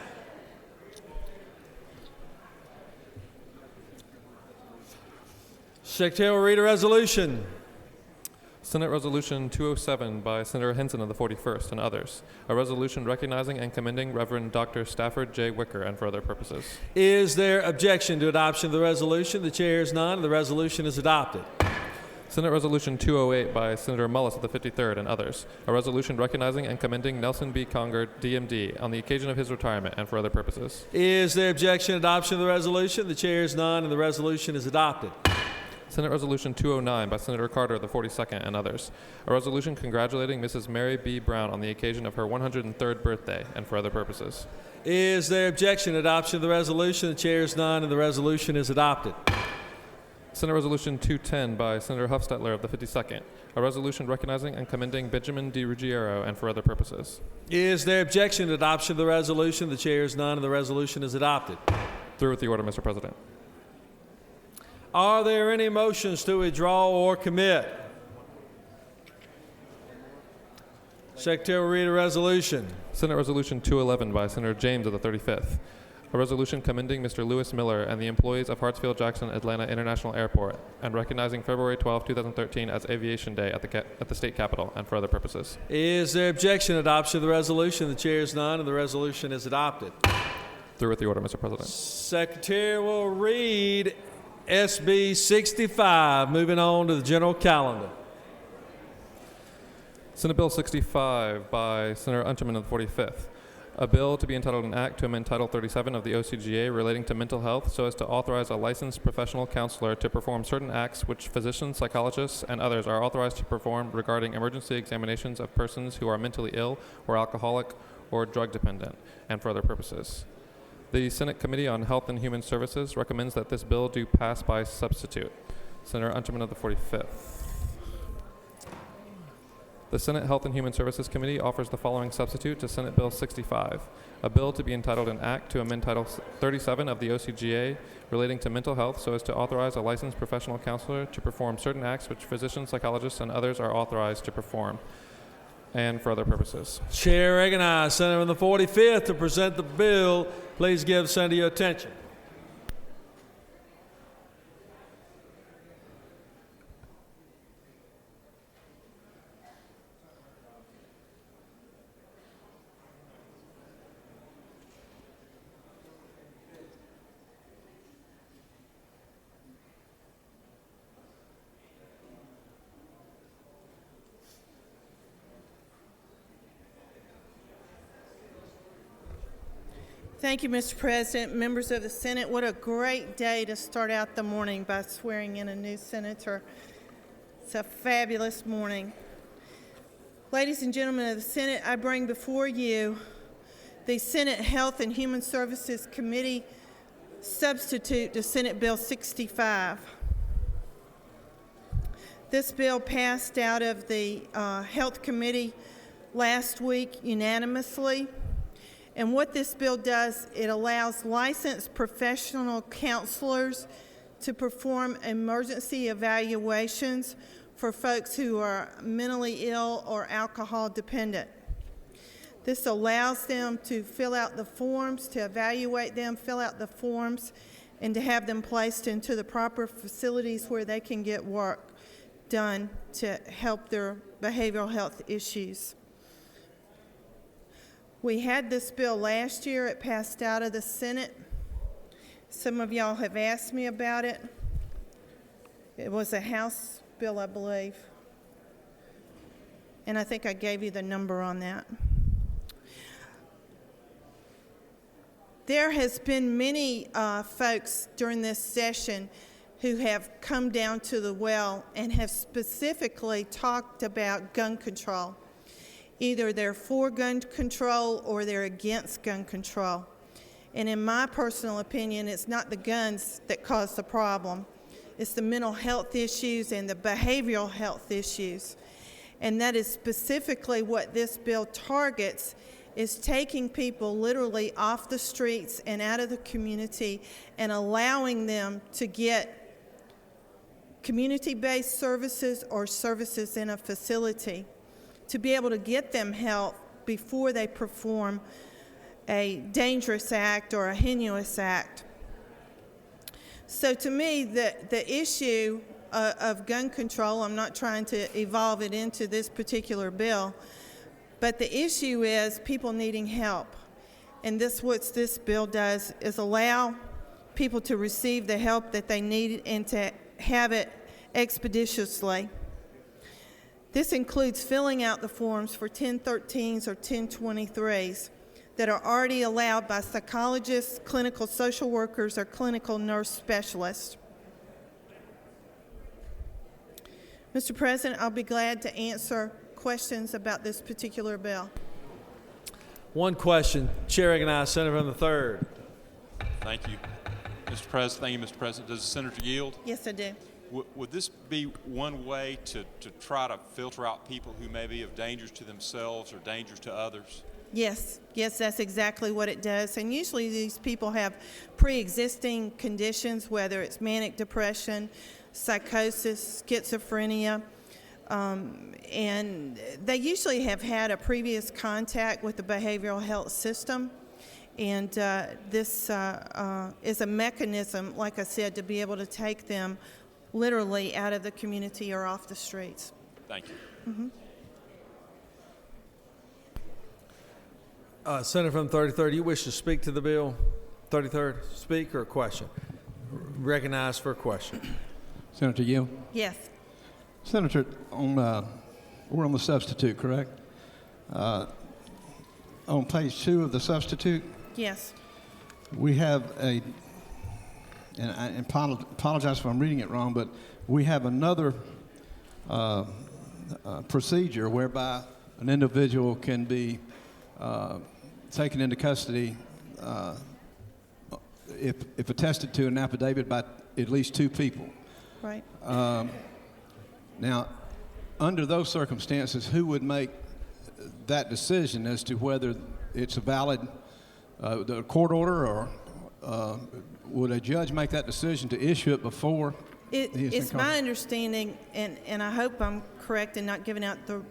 S1: Secretary will read a resolution.
S3: Senate Resolution 207 by Senator Hinson of the 41st and others. A resolution recognizing and commending Reverend Dr. Stafford J. Wicker and for other purposes.
S1: Is there objection to adoption of the resolution? The chair is none, and the resolution is adopted.
S3: Senate Resolution 208 by Senator Mullis of the 53rd and others, a resolution recognizing and commending Nelson B. Conger, DMD, on the occasion of his retirement and for other purposes.
S1: Is there objection to adoption of the resolution? The chair is none, and the resolution is adopted.
S3: Senate Resolution 209 by Senator Carter of the 42nd and others, a resolution congratulating Mrs. Mary B. Brown on the occasion of her 103rd birthday and for other purposes.
S1: Is there objection to adoption of the resolution? The chair is none, and the resolution is adopted.
S3: Senate Resolution 210 by Senator Hufstetler of the 52nd, a resolution recognizing and commending Benjamin D. Ruggiero and for other purposes.
S1: Is there objection to adoption of the resolution? The chair is none, and the resolution is adopted.
S3: Through with the order, Mr. President.
S1: Are there any motions to withdraw or commit? Secretary will read a resolution.
S3: Senate Resolution 211 by Senator James of the 35th, a resolution commending Mr. Lewis Miller and the employees of Hartsfield-Jackson Atlanta International Airport and recognizing February 12, 2013 as Aviation Day at the state capitol and for other purposes.
S1: Is there objection to adoption of the resolution? The chair is none, and the resolution is adopted.
S3: Through with the order, Mr. President.
S1: Secretary will read SB 65. Moving on to the general calendar.
S3: Senate Bill 65 by Senator Unterman of the 45th. A bill to be entitled an act to amend Title 37 of the OCGA relating to mental health so as to authorize a licensed professional counselor to perform certain acts which physicians, psychologists, and others are authorized to perform regarding emergency examinations of persons who are mentally ill or alcoholic or drug dependent and for other purposes. The Senate Committee on Health and Human Services recommends that this bill do pass by substitute. Senator Unterman of the 45th. The Senate Health and Human Services Committee offers the following substitute to Senate Bill 65, a bill to be entitled an act to amend Title 37 of the OCGA relating to mental health so as to authorize a licensed professional counselor to perform certain acts which physicians, psychologists, and others are authorized to perform and for other purposes.
S1: Chair recognizes Senator from the 45th to present the bill. Please give Senator your attention.
S5: Thank you, Mr. President, members of the Senate. What a great day to start out the morning by swearing in a new senator. It's a fabulous morning. Ladies and gentlemen of the Senate, I bring before you the Senate Health and Human Services Committee substitute to Senate Bill 65. This bill passed out of the Health Committee last week unanimously. And what this bill does, it allows licensed professional counselors to perform emergency evaluations for folks who are mentally ill or alcohol dependent. This allows them to fill out the forms, to evaluate them, fill out the forms, and to have them placed into the proper facilities where they can get work done to help their behavioral health issues. We had this bill last year. It passed out of the Senate. Some of y'all have asked me about it. It was a House bill, I believe. And I think I gave you the number on that. There has been many folks during this session who have come down to the well and have specifically talked about gun control. Either they're for gun control or they're against gun control. And in my personal opinion, it's not the guns that cause the problem. It's the mental health issues and the behavioral health issues. And that is specifically what this bill targets, is taking people literally off the streets and out of the community and allowing them to get community-based services or services in a facility, to be able to get them help before they perform a dangerous act or a heinous act. So to me, the issue of gun control, I'm not trying to evolve it into this particular bill, but the issue is people needing help. And what this bill does is allow people to receive the help that they need and to have it
S14: expeditiously. This includes filling out the forms for 1013s or 1023s that are already allowed by psychologists, clinical social workers, or clinical nurse specialists. Mr. President, I'll be glad to answer questions about this particular bill.
S1: One question. Chair recognizes Senator from the 3rd.
S15: Thank you, Mr. President. Thank you, Mr. President. Does the senator yield?
S14: Yes, I do.
S15: Would this be one way to try to filter out people who may be of dangers to themselves or dangers to others?
S14: Yes, that's exactly what it does. And usually these people have pre-existing conditions, whether it's manic depression, psychosis, schizophrenia, and they usually have had a previous contact with the behavioral health system. And this is a mechanism, like I said, to be able to take them literally out of the community or off the streets.
S15: Thank you.
S14: Mm-hmm.
S1: Senator from the 33rd, do you wish to speak to the bill? 33rd, speak or question? Recognized for a question.
S16: Senator Yield?
S14: Yes.
S16: Senator, we're on the substitute, correct? On page 2 of the substitute,
S14: Yes.
S16: we have and I apologize if I'm reading it wrong, but we have another procedure whereby an individual can be taken into custody if attested to an affidavit by at least 2 people.
S14: Right.
S16: Now, under those circumstances, who would make that decision as to whether it's a valid the court order, or would a judge make that decision to issue it before?
S14: It's my understanding, and I hope I'm correct in not giving out the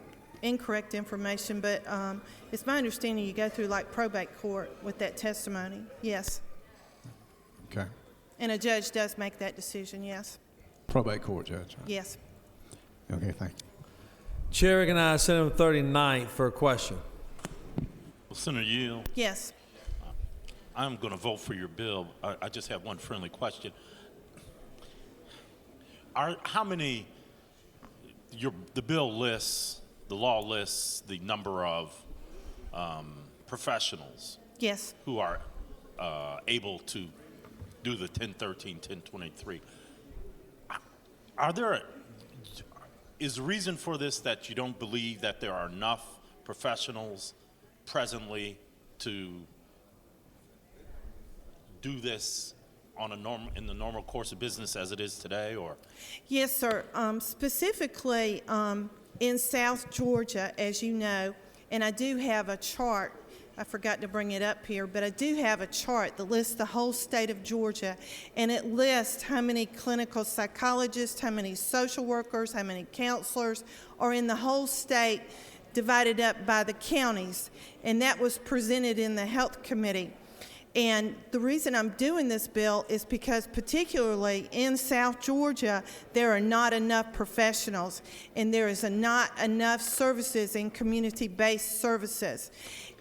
S14: incorrect information, but it's my understanding you go through like probate court with that testimony. Yes.
S16: Okay.
S14: And a judge does make that decision, yes.
S16: Probate court judge.
S14: Yes.
S16: Okay, thank you.
S1: Chair recognizes Senator from the 39th for a question.
S8: Well, Senator Yield.
S14: Yes.
S8: I'm going to vote for your bill. I just have one friendly question. How many, the bill lists, the law lists the number of professionals
S14: yes.
S8: who are able to do the 1013, 1023. Is the reason for this that you don't believe that there are enough professionals presently to do this on in the normal course of business as it is today, or?
S14: Yes, sir. Specifically in South Georgia, as you know, and I do have a chart. I forgot to bring it up here, but I do have a chart that lists the whole state of Georgia, and it lists how many clinical psychologists, how many social workers, how many counselors are in the whole state, divided up by the counties, and that was presented in the Health Committee. And the reason I'm doing this bill is because particularly in South Georgia, there are not enough professionals, and there is not enough services in community-based services.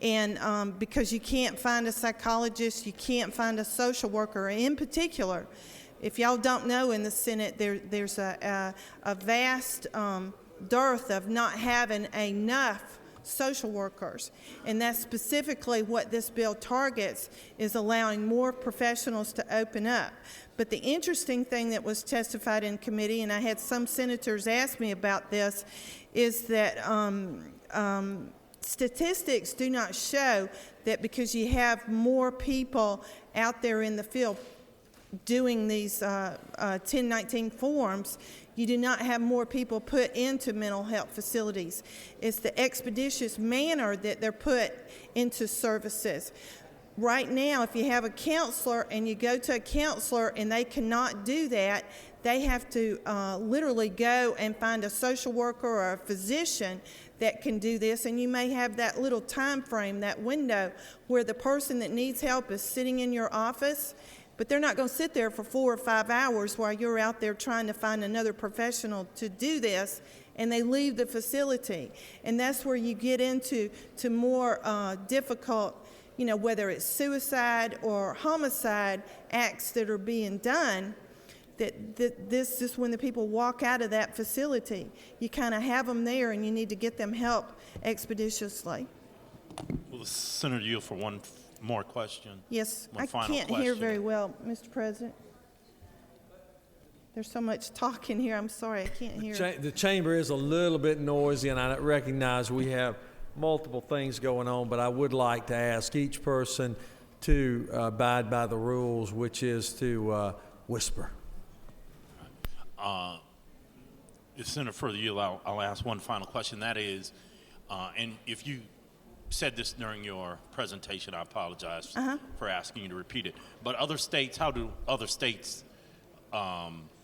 S14: And because you can't find a psychologist, you can't find a social worker. In particular, if y'all don't know, in the Senate, there's a vast dearth of not having enough social workers, and that's specifically what this bill targets, is allowing more professionals to open up. But the interesting thing that was testified in committee, and I had some senators ask me about this, is that statistics do not show that because you have more people out there in the field doing these 1019 forms, you do not have more people put into mental health facilities. It's the expeditious manner that they're put into services. Right now, if you have a counselor and you go to a counselor and they cannot do that, they have to literally go and find a social worker or a physician that can do this, and you may have that little time frame, that window, where the person that needs help is sitting in your office, but they're not going to sit there for 4 or 5 hours while you're out there trying to find another professional to do this, and they leave the facility. And that's where you get into more difficult, whether it's suicide or homicide acts that are being done, that this is when the people walk out of that facility. You kind of have them there, and you need to get them help expeditiously.
S8: Will the Senator yield for one more question?
S14: Yes,
S8: One
S14: I
S8: final
S14: can't hear
S8: question.
S14: very well, Mr. President. There's so much talking here. I'm sorry, I can't hear.
S1: The chamber is a little bit noisy, and I recognize we have multiple things going on, but I would like to ask each person to abide by the rules, which is to whisper.
S8: If Senator further yield, I'll ask one final question. That is, and if you said this during your presentation, I apologize for asking you to repeat it. But other states, how do other states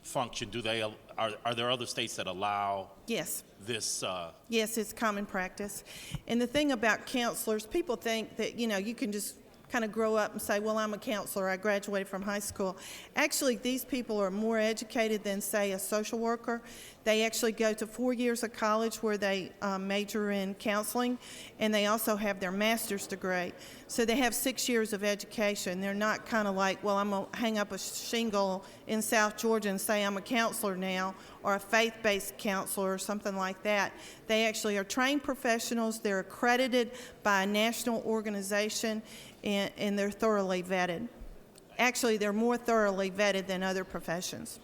S8: function? Do they are there other states that allow
S14: Yes.
S8: this?
S14: Yes, it's common practice. And the thing about counselors, people think that, you can just kind of grow up and say, well, I'm a counselor, I graduated from high school. Actually, these people are more educated than, say, a social worker. They actually go to 4 years of college where they major in counseling, and they also have their master's degree. So they have 6 years of education. They're not kind of like, well, I'm going to hang up a shingle in South Georgia and say I'm a counselor now, or a faith-based counselor or something like that. They actually are trained professionals. They're accredited by a national organization, and they're thoroughly vetted. Actually, they're more thoroughly vetted than other professions.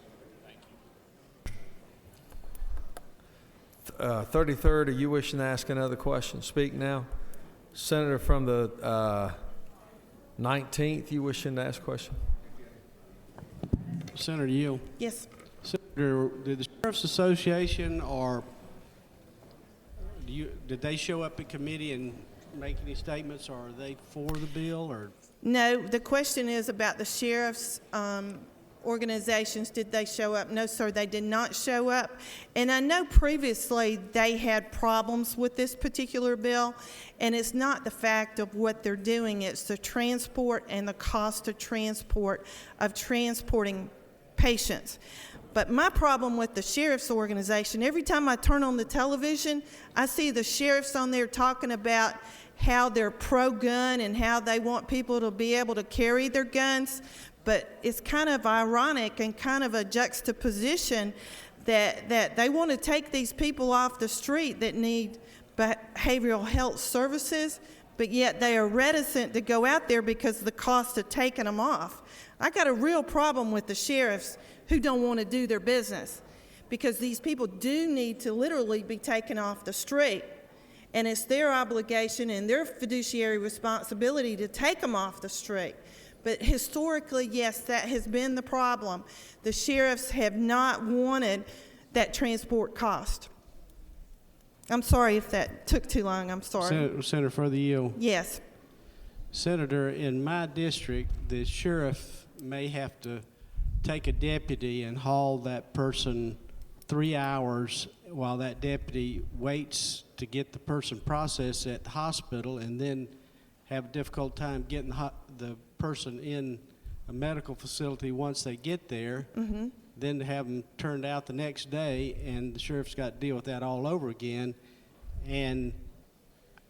S1: 33rd, are you wishing to ask another question? Speak now. Senator from the 19th, you wishing to ask a question?
S17: Senator Yield.
S14: Yes.
S17: Senator, did the Sheriff's Association or did they show up at committee and make any statements, or are they for the bill? Or
S14: No, the question is about the sheriff's organizations. Did they show up? No, sir, they did not show up. And I know previously they had problems with this particular bill, and it's not the fact of what they're doing, it's the transport and the cost of transporting patients. But my problem with the sheriff's organization, every time I turn on the television, I see the sheriffs on there talking about how they're pro-gun and how they want people to be able to carry their guns. But it's kind of ironic and kind of a juxtaposition that they want to take these people off the street that need behavioral health services, but yet they are reticent to go out there because of the cost of taking them off. I got a real problem with the sheriffs who don't want to do their business, because these people do need to literally be taken off the street. And it's their obligation and their fiduciary responsibility to take them off the street. But historically, yes, that has been the problem. The sheriffs have not wanted that transport cost. I'm sorry if that took too long. I'm sorry.
S17: Senator for the yield.
S14: Yes.
S17: Senator, in my district, the sheriff may have to take a deputy and haul that person 3 hours while that deputy waits to get the person processed at the hospital, and then have a difficult time getting the person in a medical facility once they get there, then to have them turned out the next day, and the sheriff's got to deal with that all over again. And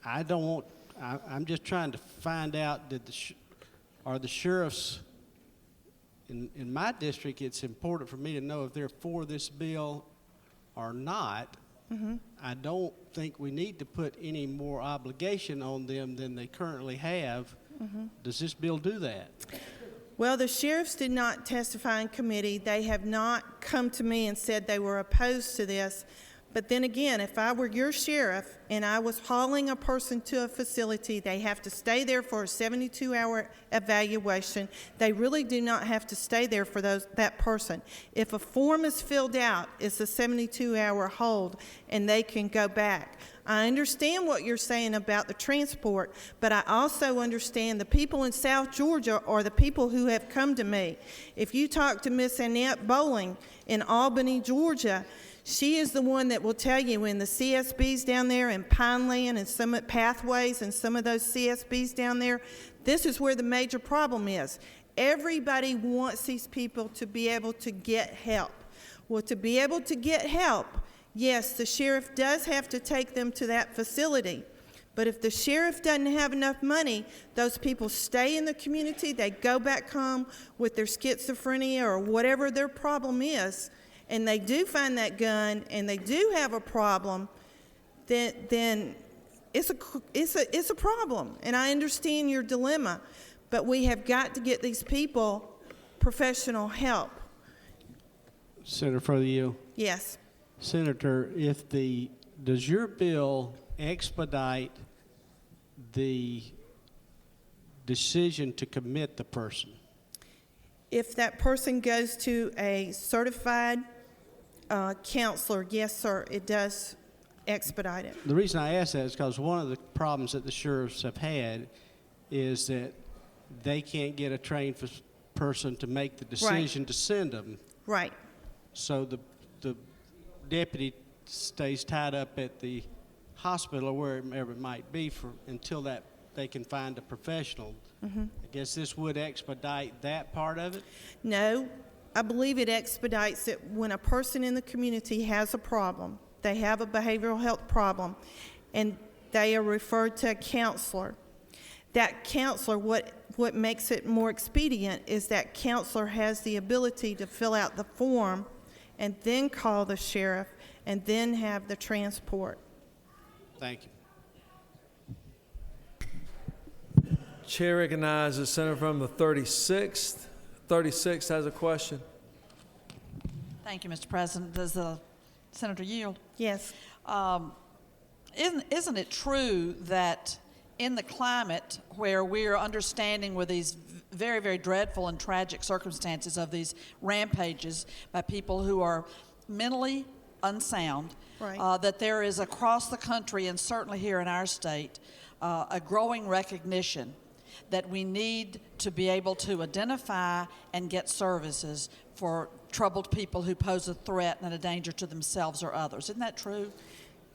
S17: I don't want, I'm just trying to find out, are the sheriffs, in my district, it's important for me to know if they're for this bill or not. I don't think we need to put any more obligation on them than they currently have. Does this bill do that?
S14: Well, the sheriffs did not testify in committee. They have not come to me and said they were opposed to this. But then again, if I were your sheriff and I was hauling a person to a facility, they have to stay there for a 72-hour evaluation. They really do not have to stay there for that person. If a form is filled out, it's a 72-hour hold, and they can go back. I understand what you're saying about the transport, but I also understand the people in South Georgia are the people who have come to me. If you talk to Miss Annette Bowling in Albany, Georgia, she is the one that will tell you in the CSBs down there in Pineland and Summit Pathways and some of those CSBs down there, this is where the major problem is. Everybody wants these people to be able to get help. Well, to be able to get help, yes, the sheriff does have to take them to that facility, But if the sheriff doesn't have enough money, those people stay in the community, they go back home with their schizophrenia or whatever their problem is, and they do find that gun and they do have a problem, then it's a problem. And I understand your dilemma, but we have got to get these people professional help.
S17: Senator for the yield.
S14: Yes.
S17: Senator, does your bill expedite the decision to commit the person?
S14: If that person goes to a certified counselor, yes, sir, it does expedite it.
S17: The reason I ask that is because one of the problems that the sheriffs have had is that they can't get a trained person to make the decision to send them.
S14: Right.
S17: So the deputy stays tied up at the hospital or wherever it might be until they can find a professional.
S14: Mm-hmm.
S17: I guess this would expedite that part of it?
S14: No, I believe it expedites it when a person in the community has a problem. They have a behavioral health problem, and they are referred to a counselor. That counselor, what makes it more expedient is that counselor has the ability to fill out the form and then call the sheriff and then have the transport.
S17: Thank you.
S1: Chair recognizes the senator from the 36th. 36th has a question.
S18: Thank you, Mr. President. Does the senator yield?
S14: Yes.
S18: Isn't it true that in the climate where we're understanding with these very, very dreadful and tragic circumstances of these rampages by people who are mentally unsound,
S14: right.
S18: That there is across the country and certainly here in our state a growing recognition that we need to be able to identify and get services for troubled people who pose a threat and a danger to themselves or others. Isn't that true?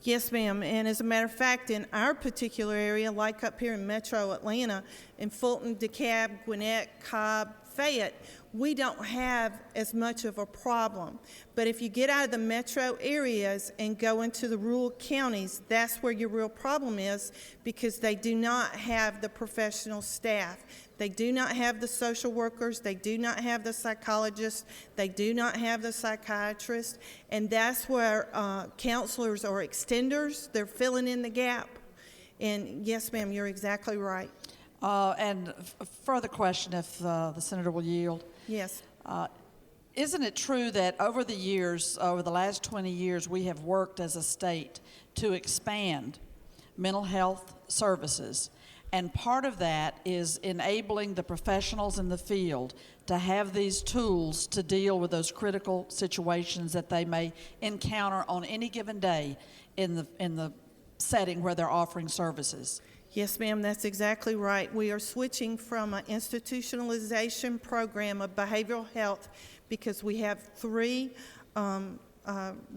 S14: Yes, ma'am. And as a matter of fact, in our particular area, like up here in Metro Atlanta, in Fulton, DeKalb, Gwinnett, Cobb, Fayette, we don't have as much of a problem. But if you get out of the metro areas and go into the rural counties, that's where your real problem is, because they do not have the professional staff. They do not have the social workers. They do not have the psychologists. They do not have the psychiatrists. And that's where counselors or extenders, they're filling in the gap. And yes, ma'am, you're exactly right.
S18: And further question, if the senator will yield.
S14: Yes.
S18: Isn't it true that over the years, over the last 20 years, we have worked as a state to expand mental health services? And part of that is enabling the professionals in the field to have these tools to deal with those critical situations that they may encounter on any given day in the setting where they're offering services.
S14: Yes, ma'am, that's exactly right. We are switching from an institutionalization program of behavioral health because we have three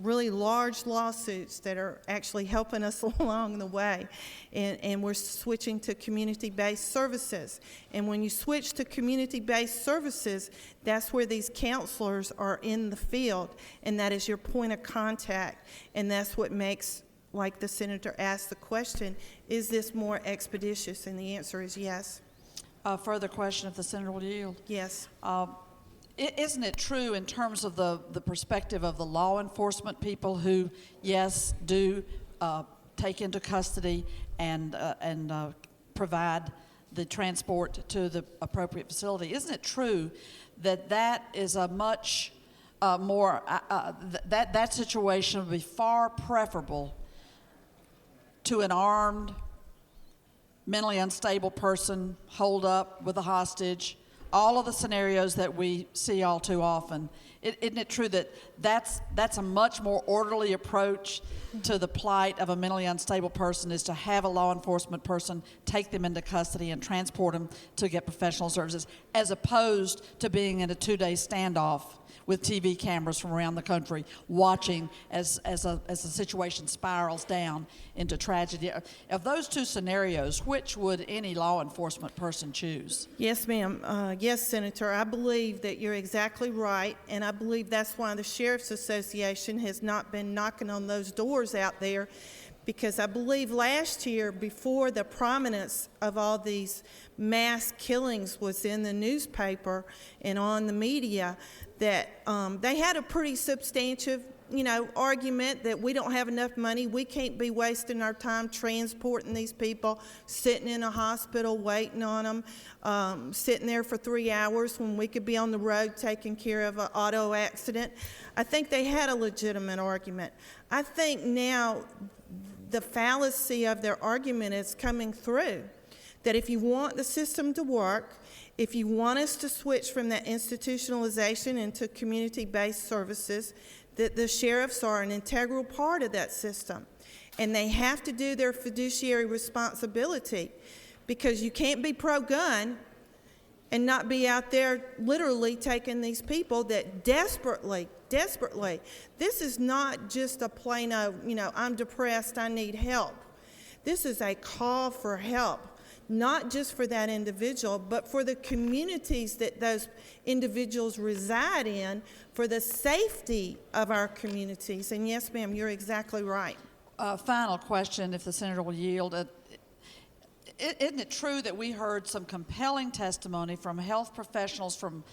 S14: really large lawsuits that are actually helping us along the way. And we're switching to community-based services. And when you switch to community-based services, that's where these counselors are in the field, and that is your point of contact. And that's what makes, like the senator asked the question, is this more expeditious? And the answer is yes.
S18: Further question, if the senator will yield.
S14: Yes.
S18: Isn't it true in terms of the perspective of the law enforcement people who, yes, do take into custody and provide the transport to the appropriate facility? Isn't it true that that is a much more, that situation would be far preferable to an armed, mentally unstable person holed up with a hostage, all of the scenarios that we see all too often? Isn't it true that that's a much more orderly approach to the plight of a mentally unstable person, is to have a law enforcement person take them into custody and transport them to get professional services, as opposed to being in a 2-day standoff with TV cameras from around the country watching as a situation spirals down into tragedy? Of those two scenarios, which would any law enforcement person choose?
S14: Yes, ma'am. Yes, Senator. I believe that you're exactly right, and I believe that's why the Sheriff's Association has not been knocking on those doors out there, because I believe last year, before the prominence of all these mass killings was in the newspaper and on the media, that they had a pretty substantive, argument that we don't have enough money. We can't be wasting our time transporting these people, sitting in a hospital waiting on them, sitting there for 3 hours when we could be on the road taking care of an auto accident. I think they had a legitimate argument. I think now the fallacy of their argument is coming through, that if you want the system to work, if you want us to switch from that institutionalization into community-based services, that the sheriffs are an integral part of that system. And they have to do their fiduciary responsibility, because you can't be pro-gun and not be out there literally taking these people that desperately, this is not just a plain old, I'm depressed, I need help. This is a call for help, not just for that individual, but for the communities that those individuals reside in, for the safety of our communities. And yes, ma'am, you're exactly right.
S18: Final question, if the senator will yield. Isn't it true that we heard some compelling testimony from health professionals from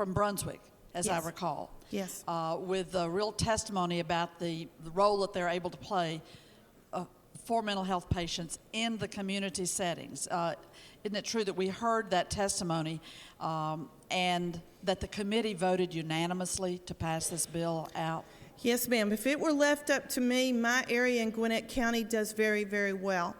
S18: Brunswick, as I recall?
S14: Yes.
S18: With real testimony about the role that they're able to play for mental health patients in the community settings. Isn't it true that we heard that testimony and that the committee voted unanimously to pass this bill out?
S14: Yes, ma'am. If it were left up to me, my area in Gwinnett County does very, very well.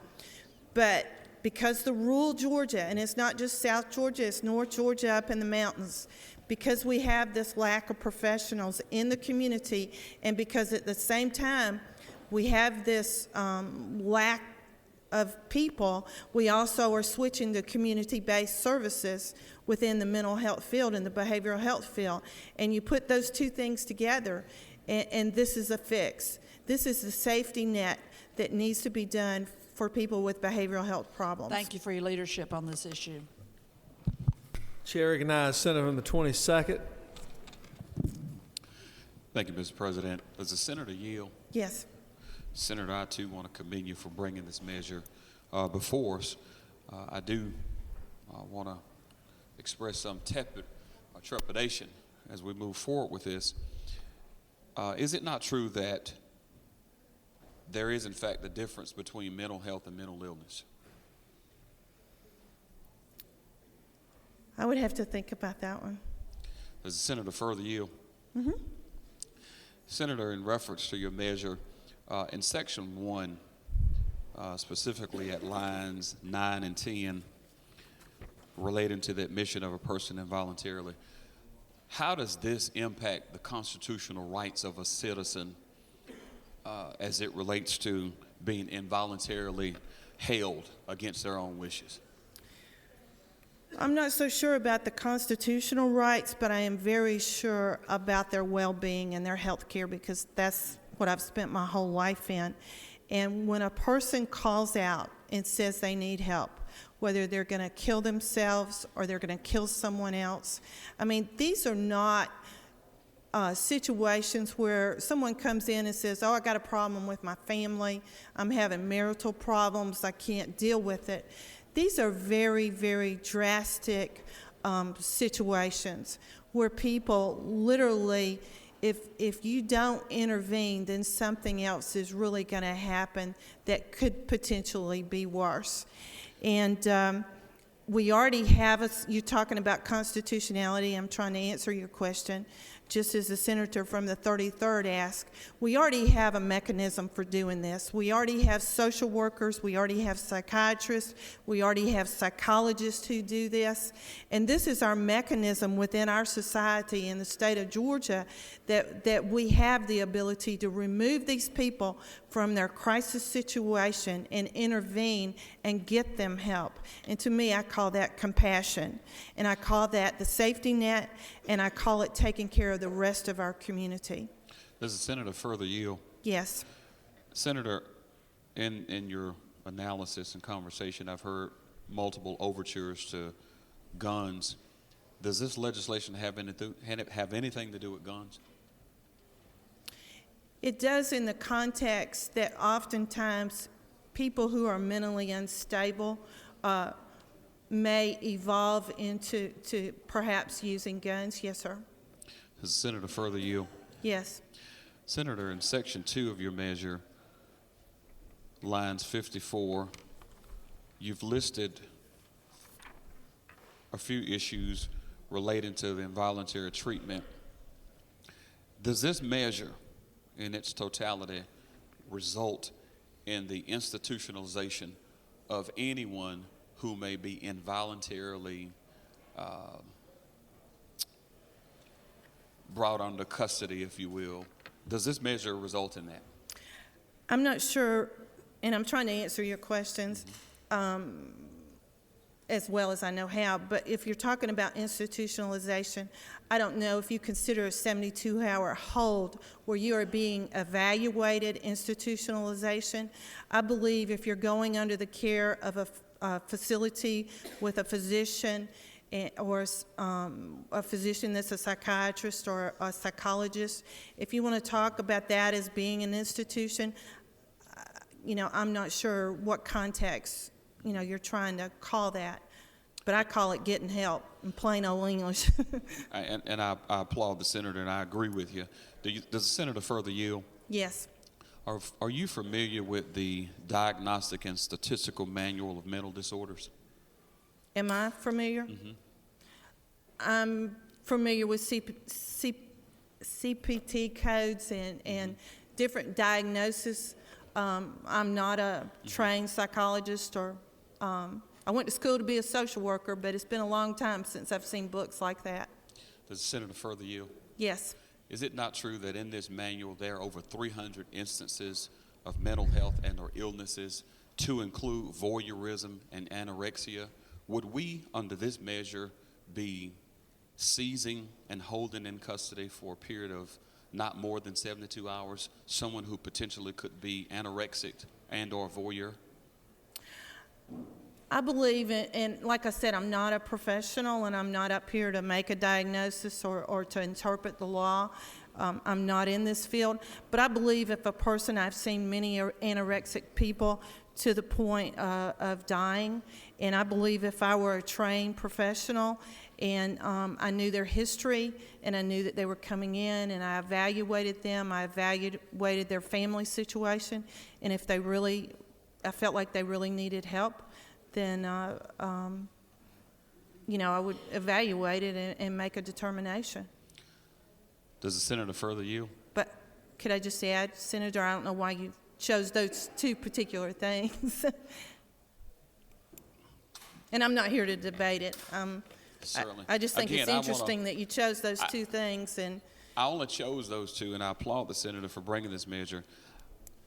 S14: But because the rural Georgia, and it's not just South Georgia, it's North Georgia up in the mountains, because we have this lack of professionals in the community, and because at the same time we have this lack of people, we also are switching to community-based services within the mental health field and the behavioral health field. And you put those two things together, and this is a fix. This is the safety net that needs to be done for people with behavioral health problems.
S18: Thank you for your leadership on this issue.
S1: Chair recognizes Senator from the 22nd.
S15: Thank you, Mr. President. Does the senator yield?
S14: Yes.
S15: Senator, I too want to commend you for bringing this measure before us. I do want to express some trepidation as we move forward with this. Is it not true that there is, in fact, a difference between mental health and mental illness?
S14: I would have to think about that one.
S15: Does the senator further yield?
S14: Mm-hmm.
S15: Senator, in reference to your measure, in section 1, specifically at lines 9 and 10, relating to the admission of a person involuntarily, how does this impact the constitutional rights of a citizen as it relates to being involuntarily held against their own wishes?
S14: I'm not so sure about the constitutional rights, but I am very sure about their well-being and their health care, because that's what I've spent my whole life in. And when a person calls out and says they need help, whether they're going to kill themselves or they're going to kill someone else, I mean, these are not situations where someone comes in and says, oh, I got a problem with my family, I'm having marital problems, I can't deal with it. These are very, very drastic situations where people literally, if you don't intervene, then something else is really going to happen that could potentially be worse. And we already have you're talking about constitutionality. I'm trying to answer your question. Just as the senator from the 33rd asked, we already have a mechanism for doing this. We already have social workers, we already have psychiatrists, we already have psychologists who do this. And this is our mechanism within our society in the state of Georgia that we have the ability to remove these people from their crisis situation and intervene and get them help. And to me, I call that compassion. And I call that the safety net, and I call it taking care of the rest of our community.
S15: Does the senator further yield?
S14: Yes.
S15: Senator, in your analysis and conversation, I've heard multiple overtures to guns. Does this legislation have anything to do with guns?
S14: It does in the context that oftentimes people who are mentally unstable may evolve into perhaps using guns. Yes, sir.
S15: Does the senator further yield?
S14: Yes.
S15: Senator, in section 2 of your measure, lines 54, you've listed a few issues relating to the involuntary treatment. Does this measure in its totality result in the institutionalization of anyone who may be involuntarily brought under custody, if you will? Does this measure result in that?
S14: I'm not sure, and I'm trying to answer your questions as well as I know how, but if you're talking about institutionalization, I don't know if you consider a 72-hour hold where you are being evaluated institutionalization. I believe if you're going under the care of a facility with a physician or a physician that's a psychiatrist or a psychologist, if you want to talk about that as being an institution, I'm not sure what context you're trying to call that, but I call it getting help in plain old English.
S15: And I applaud the senator, and I agree with you. Does the senator further yield?
S14: Yes.
S15: Are you familiar with the Diagnostic and Statistical Manual of Mental Disorders?
S14: Am I familiar?
S15: Mm-hmm.
S14: I'm familiar with CPT codes and different diagnoses. I'm not a trained psychologist or I went to school to be a social worker, but it's been a long time since I've seen books like that.
S15: Does the senator further yield?
S14: Yes.
S15: Is it not true that in this manual there are over 300 instances of mental health and or illnesses, to include voyeurism and anorexia? Would we, under this measure, be seizing and holding in custody for a period of not more than 72 hours someone who potentially could be anorexic and or voyeur?
S14: I believe in, and like I said, I'm not a professional and I'm not up here to make a diagnosis or to interpret the law. I'm not in this field, but I believe if a person, I've seen many anorexic people to the point of dying, and I believe if I were a trained professional and I knew their history and I knew that they were coming in and I evaluated them, I evaluated their family situation, and if I felt like they really needed help, then I would evaluate it and make a determination.
S15: Does the senator further yield?
S14: But could I just add, Senator, I don't know why you chose those two particular things. And I'm not here to debate it.
S15: Certainly.
S14: I just think
S15: Again,
S14: it's interesting that you chose those two things. And
S15: I only chose those two, and I applaud the senator for bringing this measure.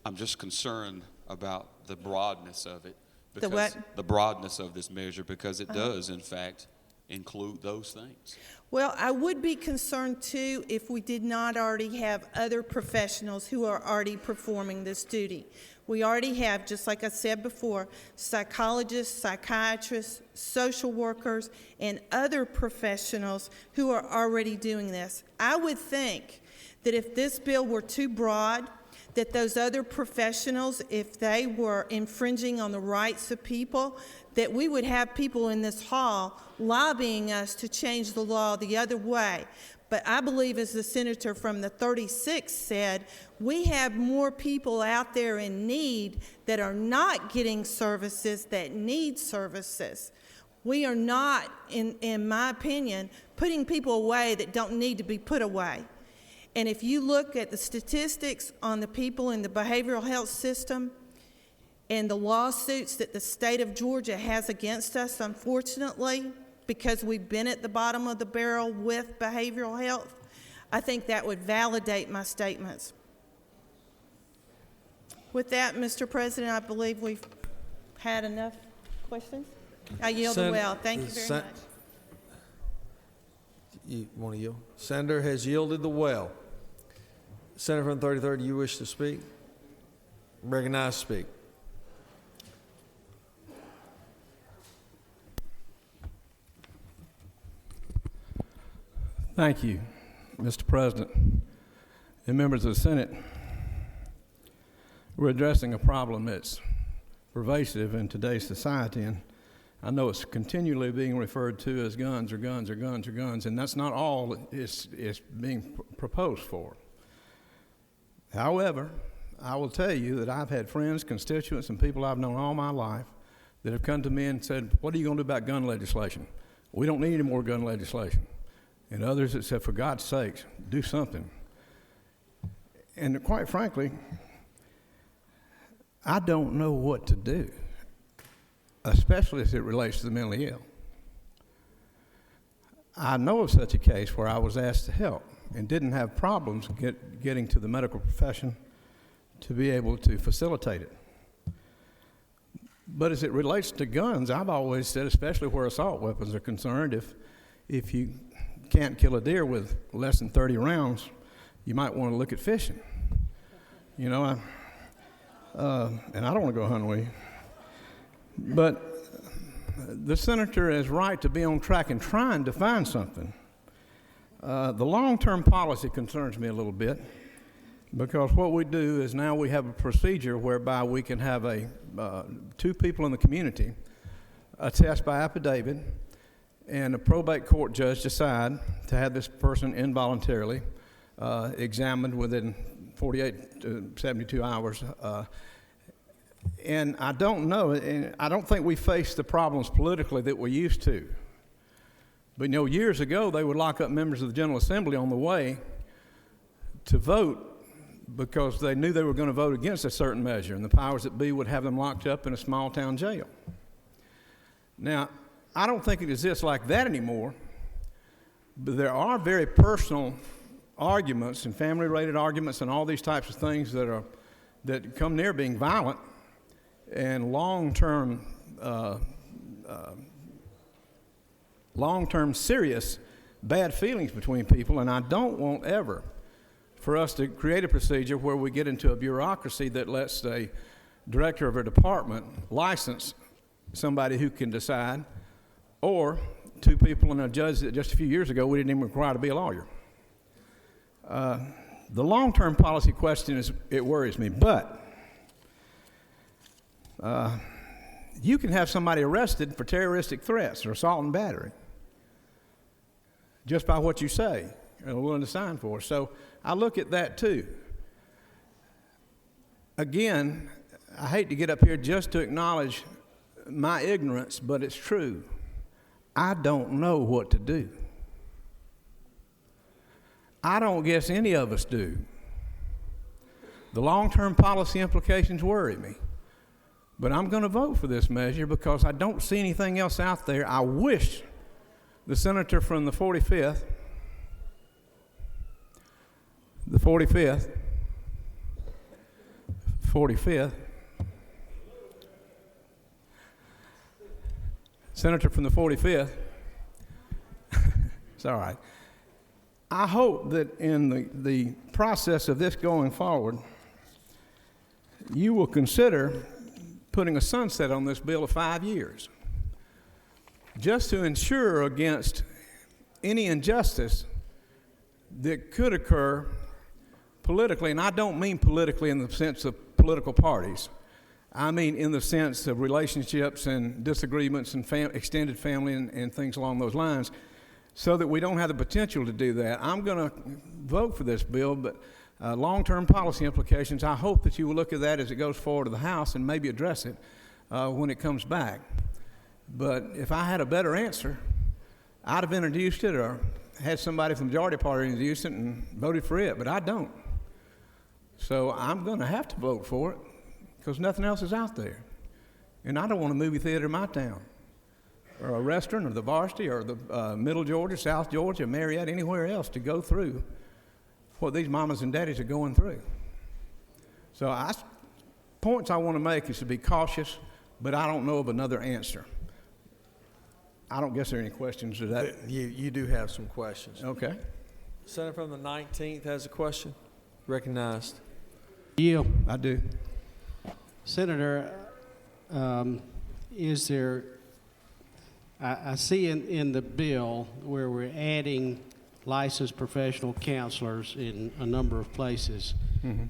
S15: I'm just concerned about the broadness of it.
S14: The what?
S15: The broadness of this measure, because it does, in fact, include those things.
S14: Well, I would be concerned, too, if we did not already have other professionals who are already performing this duty. We already have, just like I said before, psychologists, psychiatrists, social workers, and other professionals who are already doing this. I would think that if this bill were too broad, that those other professionals, if they were infringing on the rights of people, that we would have people in this hall lobbying us to change the law the other way. But I believe, as the senator from the 36th said, we have more people out there in need that are not getting services, that need services. We are not, in my opinion, putting people away that don't need to be put away. And if you look at the statistics on the people in the behavioral health system and the lawsuits that the state of Georgia has against us, unfortunately, because we've been at the bottom of the barrel with behavioral health, I think that would validate my statements. With that, Mr. President, I believe we've had enough questions. I yield the well. Thank you very much.
S1: You want to yield? Senator has yielded the well. Senator from the 33rd, do you wish to speak? Recognize, speak.
S16: Thank you, Mr. President and members of the Senate. we're addressing a problem that's pervasive in today's society, and I know it's continually being referred to as guns or guns or guns or guns, and that's not all it's being proposed for. However, I will tell you that I've had friends, constituents, and people I've known all my life that have come to me and said, what are you going to do about gun legislation? We don't need any more gun legislation. And others that said, for God's sakes, do something. And quite frankly, I don't know what to do, especially as it relates to the mentally ill. I know of such a case where I was asked to help and didn't have problems getting to the medical profession to be able to facilitate it. But as it relates to guns, I've always said, especially where assault weapons are concerned, if you can't kill a deer with less than 30 rounds, you might want to look at fishing. You know, and I don't want to go hunting with you. But the senator is right to be on track and trying to find something. The long-term policy concerns me a little bit, because what we do is now we have a procedure whereby we can have two people in the community attest by affidavit, and a probate court judge decide to have this person involuntarily examined within 48 to 72 hours. And I don't know, and I don't think we face the problems politically that we used to. But, you know, years ago, they would lock up members of the General Assembly on the way to vote because they knew they were going to vote against a certain measure, and the powers that be would have them locked up in a small-town jail. Now, I don't think it exists like that anymore, but there are very personal arguments and family-related arguments and all these types of things that come near being violent and long-term serious bad feelings between people, and I don't want ever for us to create a procedure where we get into a bureaucracy that lets a director of a department license somebody who can decide, or two people and a judge that just a few years ago we didn't even require to be a lawyer. The long-term policy question it worries me, but you can have somebody arrested for terroristic threats or assault and battery just by what you say and are willing to sign for. So I look at that too. Again, I hate to get up here just to acknowledge my ignorance, but it's true. I don't know what to do. I don't guess any of us do. The long-term policy implications worry me. But I'm going to vote for this measure because I don't see anything else out there. I wish the senator from the 45th, senator from the 45th, it's all right. I hope that in the process of this going forward, you will consider putting a sunset on this bill of 5 years, just to ensure against any injustice that could occur politically, and I don't mean politically in the sense of political parties. I mean in the sense of relationships and disagreements and extended family and things along those lines, so that we don't have the potential to do that. I'm going to vote for this bill, but long-term policy implications, I hope that you will look at that as it goes forward to the House and maybe address it when it comes back. But if I had a better answer, I'd have introduced it or had somebody from the majority party introduce it and voted for it, but I don't. So I'm going to have to vote for it because nothing else is out there. And I don't want a movie theater in my town, or a restaurant, or the Varsity, or the Middle Georgia, South Georgia, Marietta, anywhere else to go through what these mamas and daddies are going through. So points I want to make is to be cautious, but I don't know of another answer. I don't guess there are any questions to that.
S1: You do have some questions.
S16: Okay.
S1: Senator from the 19th has a question. Recognized.
S17: Yield.
S16: I do.
S17: Senator, is there, I see in the bill where we're adding licensed professional counselors in a number of places.
S16: Mm-hmm.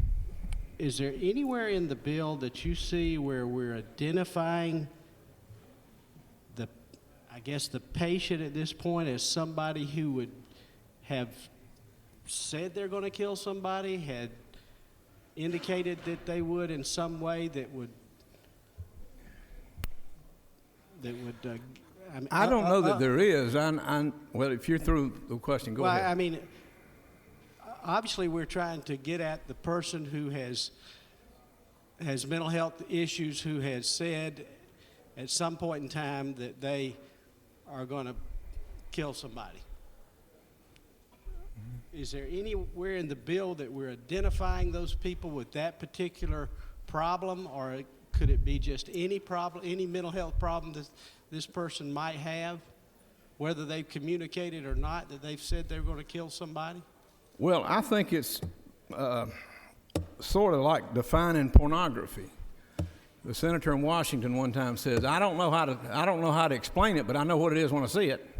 S17: is there anywhere in the bill that you see where we're identifying the patient at this point as somebody who would have said they're going to kill somebody, had indicated that they would in some way that would
S16: I don't know that there is. Well, if you're through the question, go ahead.
S17: I mean, obviously we're trying to get at the person who has mental health issues, who has said at some point in time that they are going to kill somebody. Is there anywhere in the bill that we're identifying those people with that particular problem, or could it be just any problem, any mental health problem that this person might have, whether they've communicated or not, that they've said they're going to kill somebody?
S16: Well, I think it's sort of like defining pornography. The senator in Washington one time says, I don't know how to explain it, but I know what it is when I see it.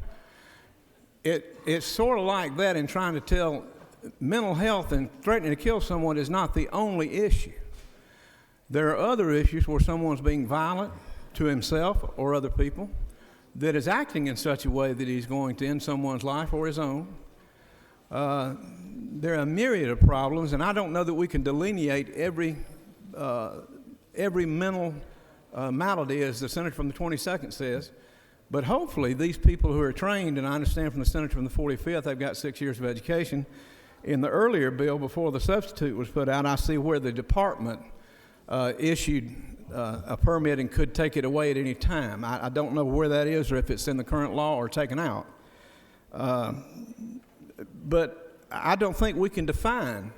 S16: It's sort of like that in trying to tell mental health and threatening to kill someone is not the only issue. There are other issues where someone's being violent to himself or other people that is acting in such a way that he's going to end someone's life or his own. There are a myriad of problems, and I don't know that we can delineate every mental malady, as the senator from the 22nd says. But hopefully these people who are trained, and I understand from the senator from the 45th, they've got 6 years of education. In the earlier bill, before the substitute was put out, I see where the department issued a permit and could take it away at any time. I don't know where that is, or if it's in the current law or taken out. But I don't think we can define.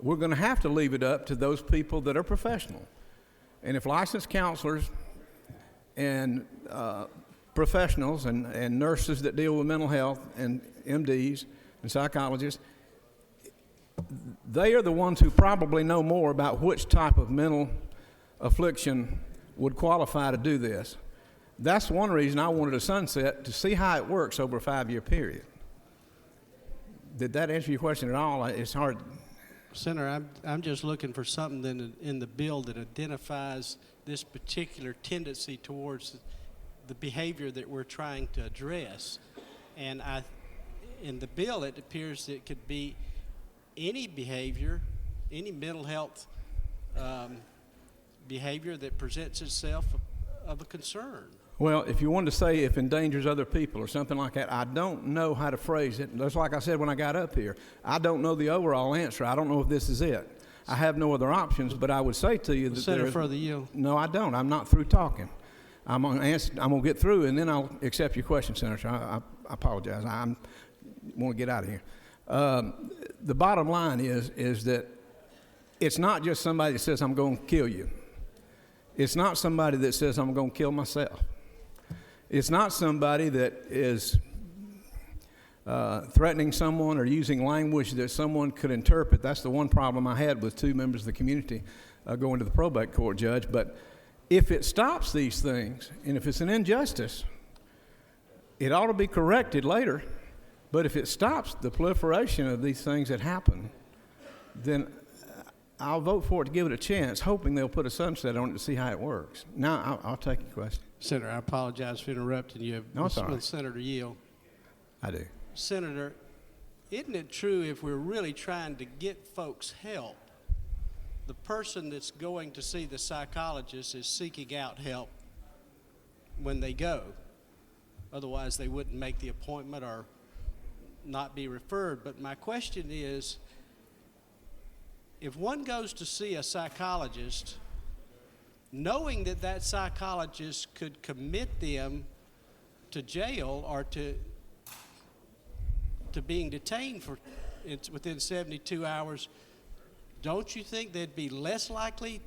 S16: We're going to have to leave it up to those people that are professional. And if licensed counselors and professionals and nurses that deal with mental health and MDs and psychologists, they are the ones who probably know more about which type of mental affliction would qualify to do this. That's one reason I wanted a sunset, to see how it works over a 5-year period. Did that answer your question at all? It's hard.
S17: Senator, I'm just looking for something in the bill that identifies this particular tendency towards the behavior that we're trying to address. And in the bill, it appears that it could be any behavior, any mental health behavior that presents itself of a concern.
S16: Well, if you wanted to say if endangers other people or something like that, I don't know how to phrase it. Just like I said when I got up here, I don't know the overall answer. I don't know if this is it. I have no other options, but I would say to you that
S17: Senator, further yield.
S16: No, I don't. I'm not through talking. I'm going to get through, and then I'll accept your question, Senator. I apologize. I want to get out of here. The bottom line is that it's not just somebody that says, I'm going to kill you. It's not somebody that says, I'm going to kill myself. It's not somebody that is threatening someone or using language that someone could interpret. That's the one problem I had with 2 members of the community going to the probate court judge. But if it stops these things, and if it's an injustice, it ought to be corrected later. But if it stops the proliferation of these things that happen, then I'll vote for it to give it a chance, hoping they'll put a sunset on it to see how it works. Now, I'll take your question.
S17: Senator, I apologize for interrupting you.
S16: No, it's all right.
S17: Senator Yield.
S16: I do.
S17: Senator, isn't it true if we're really trying to get folks help, the person that's going to see the psychologist is seeking out help when they go? Otherwise, they wouldn't make the appointment or not be referred. But my question is, if one goes to see a psychologist, knowing that that psychologist could commit them to jail or to being detained within 72 hours, don't you think they'd be less likely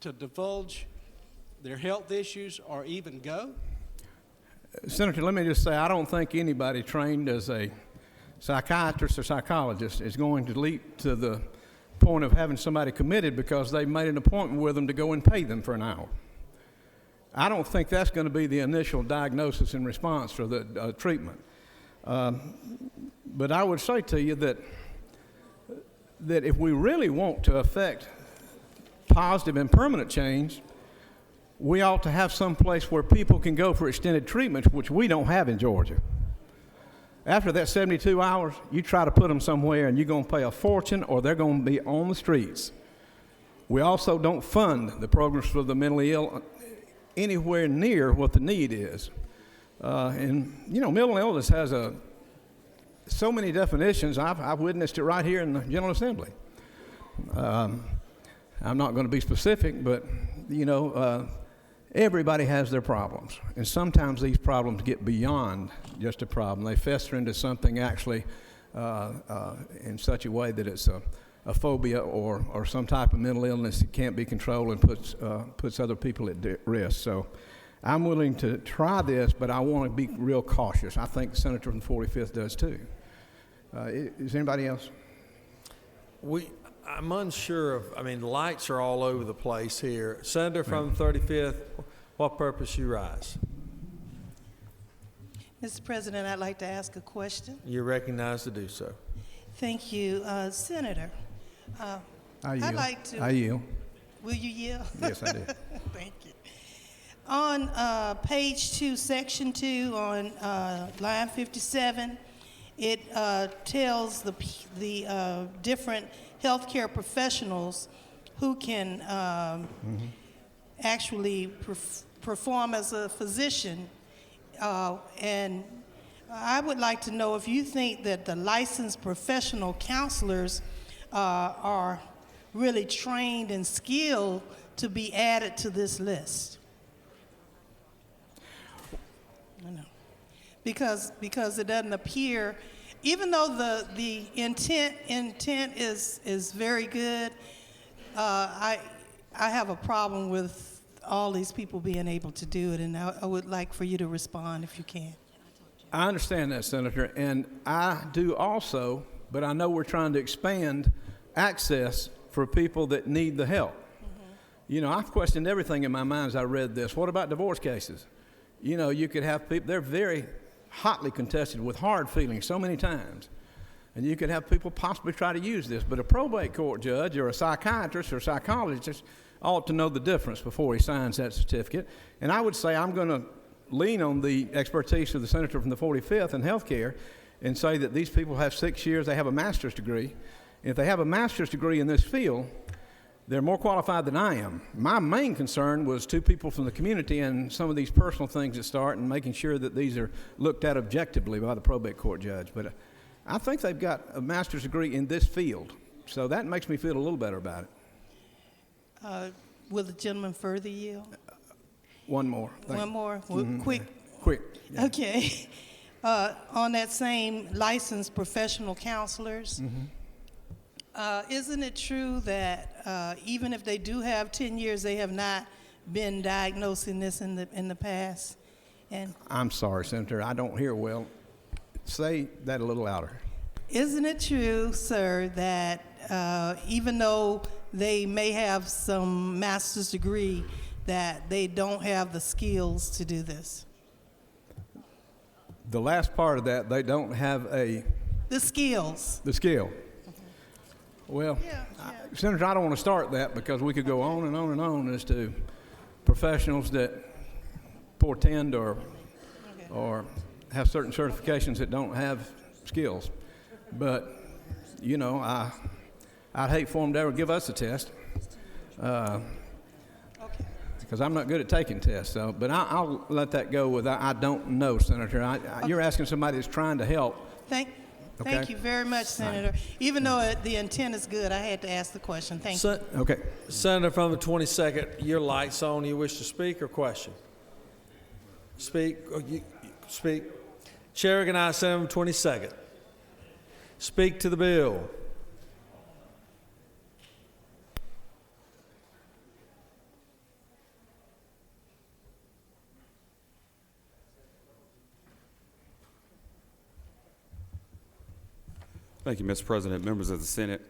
S17: to divulge their health issues or even go?
S16: Senator, let me just say, I don't think anybody trained as a psychiatrist or psychologist is going to leap to the point of having somebody committed because they made an appointment with them to go and pay them for an hour. I don't think that's going to be the initial diagnosis and response for the treatment. But I would say to you that if we really want to affect positive and permanent change, we ought to have some place where people can go for extended treatments, which we don't have in Georgia. After that 72 hours, you try to put them somewhere and you're going to pay a fortune or they're going to be on the streets. We also don't fund the programs for the mentally ill anywhere near what the need is. And, you know, mental illness has so many definitions. I've witnessed it right here in the General Assembly. I'm not going to be specific, but, you know, everybody has their problems. And sometimes these problems get beyond just a problem. They fester into something actually in such a way that it's a phobia or some type of mental illness that can't be controlled and puts other people at risk. So I'm willing to try this, but I want to be real cautious. I think the senator from the 45th does too. Is anybody else?
S1: I'm unsure of, I mean, lights are all over the place here. Senator from the 35th, what purpose you rise?
S5: Mr. President, I'd like to ask a question.
S1: You're recognized to do so.
S5: Thank you. Senator, I'd like to...
S16: I yield.
S5: Will you yield?
S16: Yes, I do.
S5: Thank you. On page 2, section 2, on line 57, it tells the different healthcare professionals who can actually perform as a physician. And I would like to know if you think that the licensed professional counselors are really trained and skilled to be added to this list. I know. Because it doesn't appear, even though the intent is very good, I have a problem with all these people being able to do it, and I would like for you to respond if you can.
S16: I understand that, Senator, and I do also, but I know we're trying to expand access for people that need the help. You know, I've questioned everything in my mind as I read this. What about divorce cases? You know, you could have people, they're very hotly contested with hard feelings so many times. And you could have people possibly try to use this, but a probate court judge or a psychiatrist or a psychologist ought to know the difference before he signs that certificate. And I would say I'm going to lean on the expertise of the senator from the 45th in healthcare and say that these people have 6 years, they have a master's degree. And if they have a master's degree in this field, they're more qualified than I am. My main concern was two people from the community and some of these personal things that start and making sure that these are looked at objectively by the probate court judge. But I think they've got a master's degree in this field, so that makes me feel a little better about it.
S5: Will the gentleman further yield?
S16: One more.
S5: One more? Quick.
S16: Quick. Yeah.
S5: Okay. On that same licensed professional counselors, isn't it true that even if they do have 10 years, they have not been diagnosing this in the past? And
S16: I'm sorry, Senator, I don't hear well. Say that a little louder.
S5: Isn't it true, sir, that even though they may have some master's degree, that they don't have the skills to do this?
S16: The last part of that, they don't have
S5: the skills.
S16: The skill. Well, Senator, I don't want to start that because we could go on and on and on as to professionals that portend or have certain certifications that don't have skills. But, you know, I'd hate for them to ever give us a test because I'm not good at taking tests. So, but I'll let that go with I don't know, Senator. You're asking somebody that's trying to help.
S5: Thank you very much, Senator. Even though the intent is good, I had to ask the question. Thank you.
S16: Okay.
S1: Senator from the 22nd, your light's on. You wish to speak or question? Speak. Speak. Chair recognizes Senator from the 22nd. Speak to the bill.
S15: Thank you, Mr. President, members of the Senate.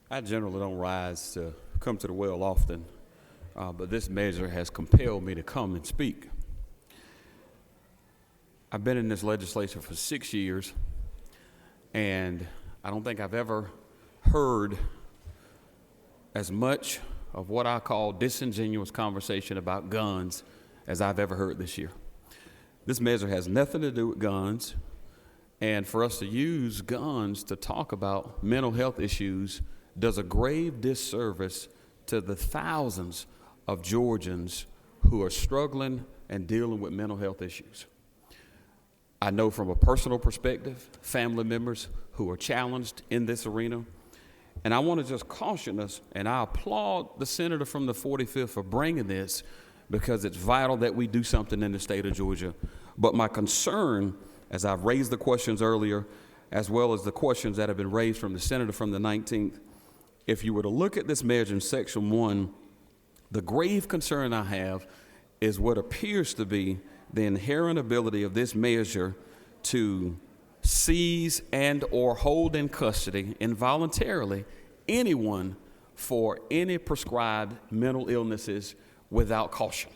S15: I generally don't rise to come to the well often, but this measure has compelled me to come and speak. I've been in this legislature for 6 years, and I don't think I've ever heard as much
S19: of what I call disingenuous conversation about guns as I've ever heard this year. This measure has nothing to do with guns, and for us to use guns to talk about mental health issues does a grave disservice to the thousands of Georgians who are struggling and dealing with mental health issues. I know from a personal perspective, family members who are challenged in this arena, and I want to just caution us, and I applaud the senator from the 45th for bringing this because it's vital that we do something in the state of Georgia. But my concern, as I've raised the questions earlier, as well as the questions that have been raised from the senator from the 19th, if you were to look at this measure in Section 1, the grave concern I have is what appears to be the inherent ability of this measure to seize and or hold in custody involuntarily anyone for any prescribed mental illnesses without caution.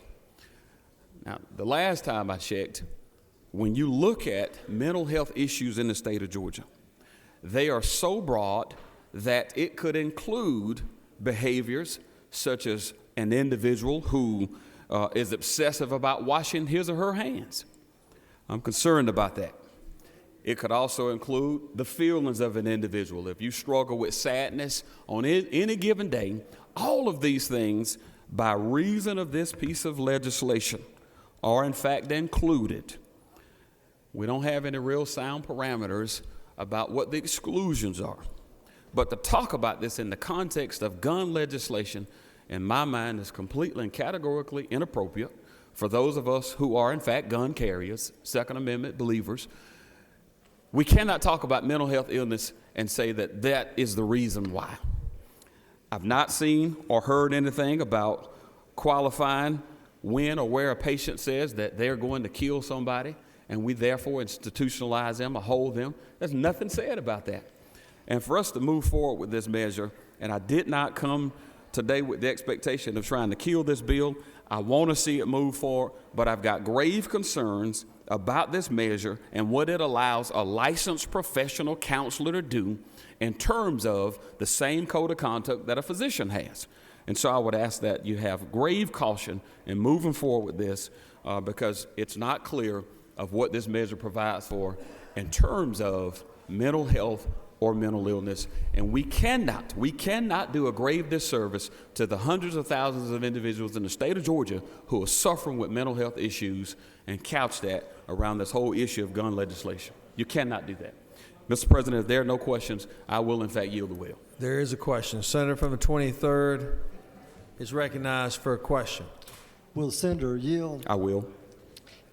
S19: Now, the last time I checked, when you look at mental health issues in the state of Georgia, they are so broad that it could include behaviors such as an individual who is obsessive about washing his or her hands. I'm concerned about that. It could also include the feelings of an individual. If you struggle with sadness on any given day, all of these things, by reason of this piece of legislation, are in fact included. We don't have any real sound parameters about what the exclusions are. But to talk about this in the context of gun legislation, in my mind, is completely and categorically inappropriate for those of us who are in fact gun carriers, Second Amendment believers. We cannot talk about mental health illness and say that that is the reason why. I've not seen or heard anything about qualifying when or where a patient says that they're going to kill somebody and we therefore institutionalize them or hold them. There's nothing said about that. And for us to move forward with this measure, and I did not come today with the expectation of trying to kill this bill. I want to see it move forward, but I've got grave concerns about this measure and what it allows a licensed professional counselor to do in terms of the same code of conduct that a physician has. And so I would ask that you have grave caution in moving forward with this because it's not clear of what this measure provides for in terms of mental health or mental illness, and we cannot do a grave disservice to the hundreds of thousands of individuals in the state of Georgia who are suffering with mental health issues and couch that around this whole issue of gun legislation. You cannot do that. Mr. President, if there are no questions, I will in fact yield the will.
S1: There is a question. Senator from the 23rd is recognized for a question.
S20: Will the senator yield?
S19: I will.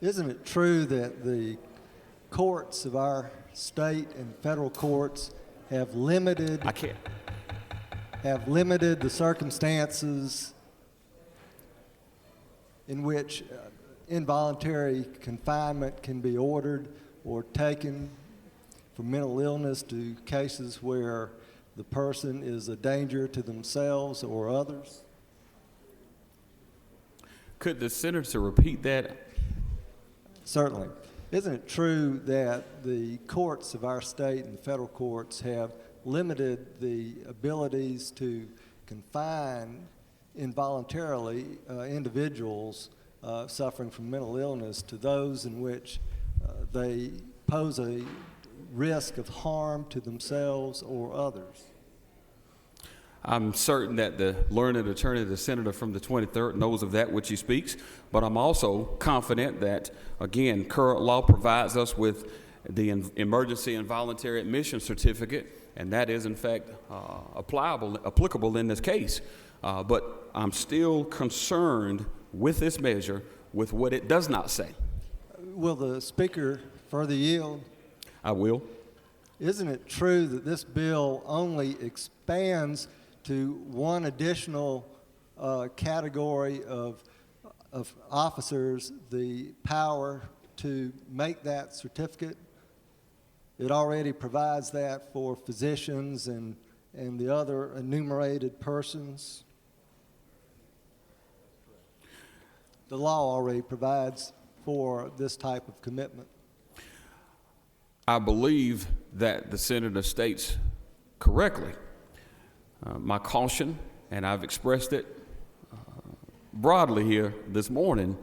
S20: Isn't it true that the courts of our state and federal courts have limited the circumstances in which involuntary confinement can be ordered or taken for mental illness to cases where the person is a danger to themselves or others?
S19: Could the senator repeat that?
S20: Certainly. Isn't it true that the courts of our state and federal courts have limited the abilities to confine involuntarily individuals suffering from mental illness to those in which they pose a risk of harm to themselves or others?
S19: I'm certain that the learned attorney, the senator from the 23rd, knows of that which he speaks, but I'm also confident that, again, current law provides us with the emergency and voluntary admission certificate, and that is, in fact, applicable in this case. But I'm still concerned with this measure, with what it does not say.
S20: Will the speaker further yield?
S19: I will.
S20: Isn't it true that this bill only expands to one additional category of officers the power to make that certificate? It already provides that for physicians and the other enumerated persons. The law already provides for this type of commitment.
S19: I believe that the senator states correctly. My caution, and I've expressed it broadly here this morning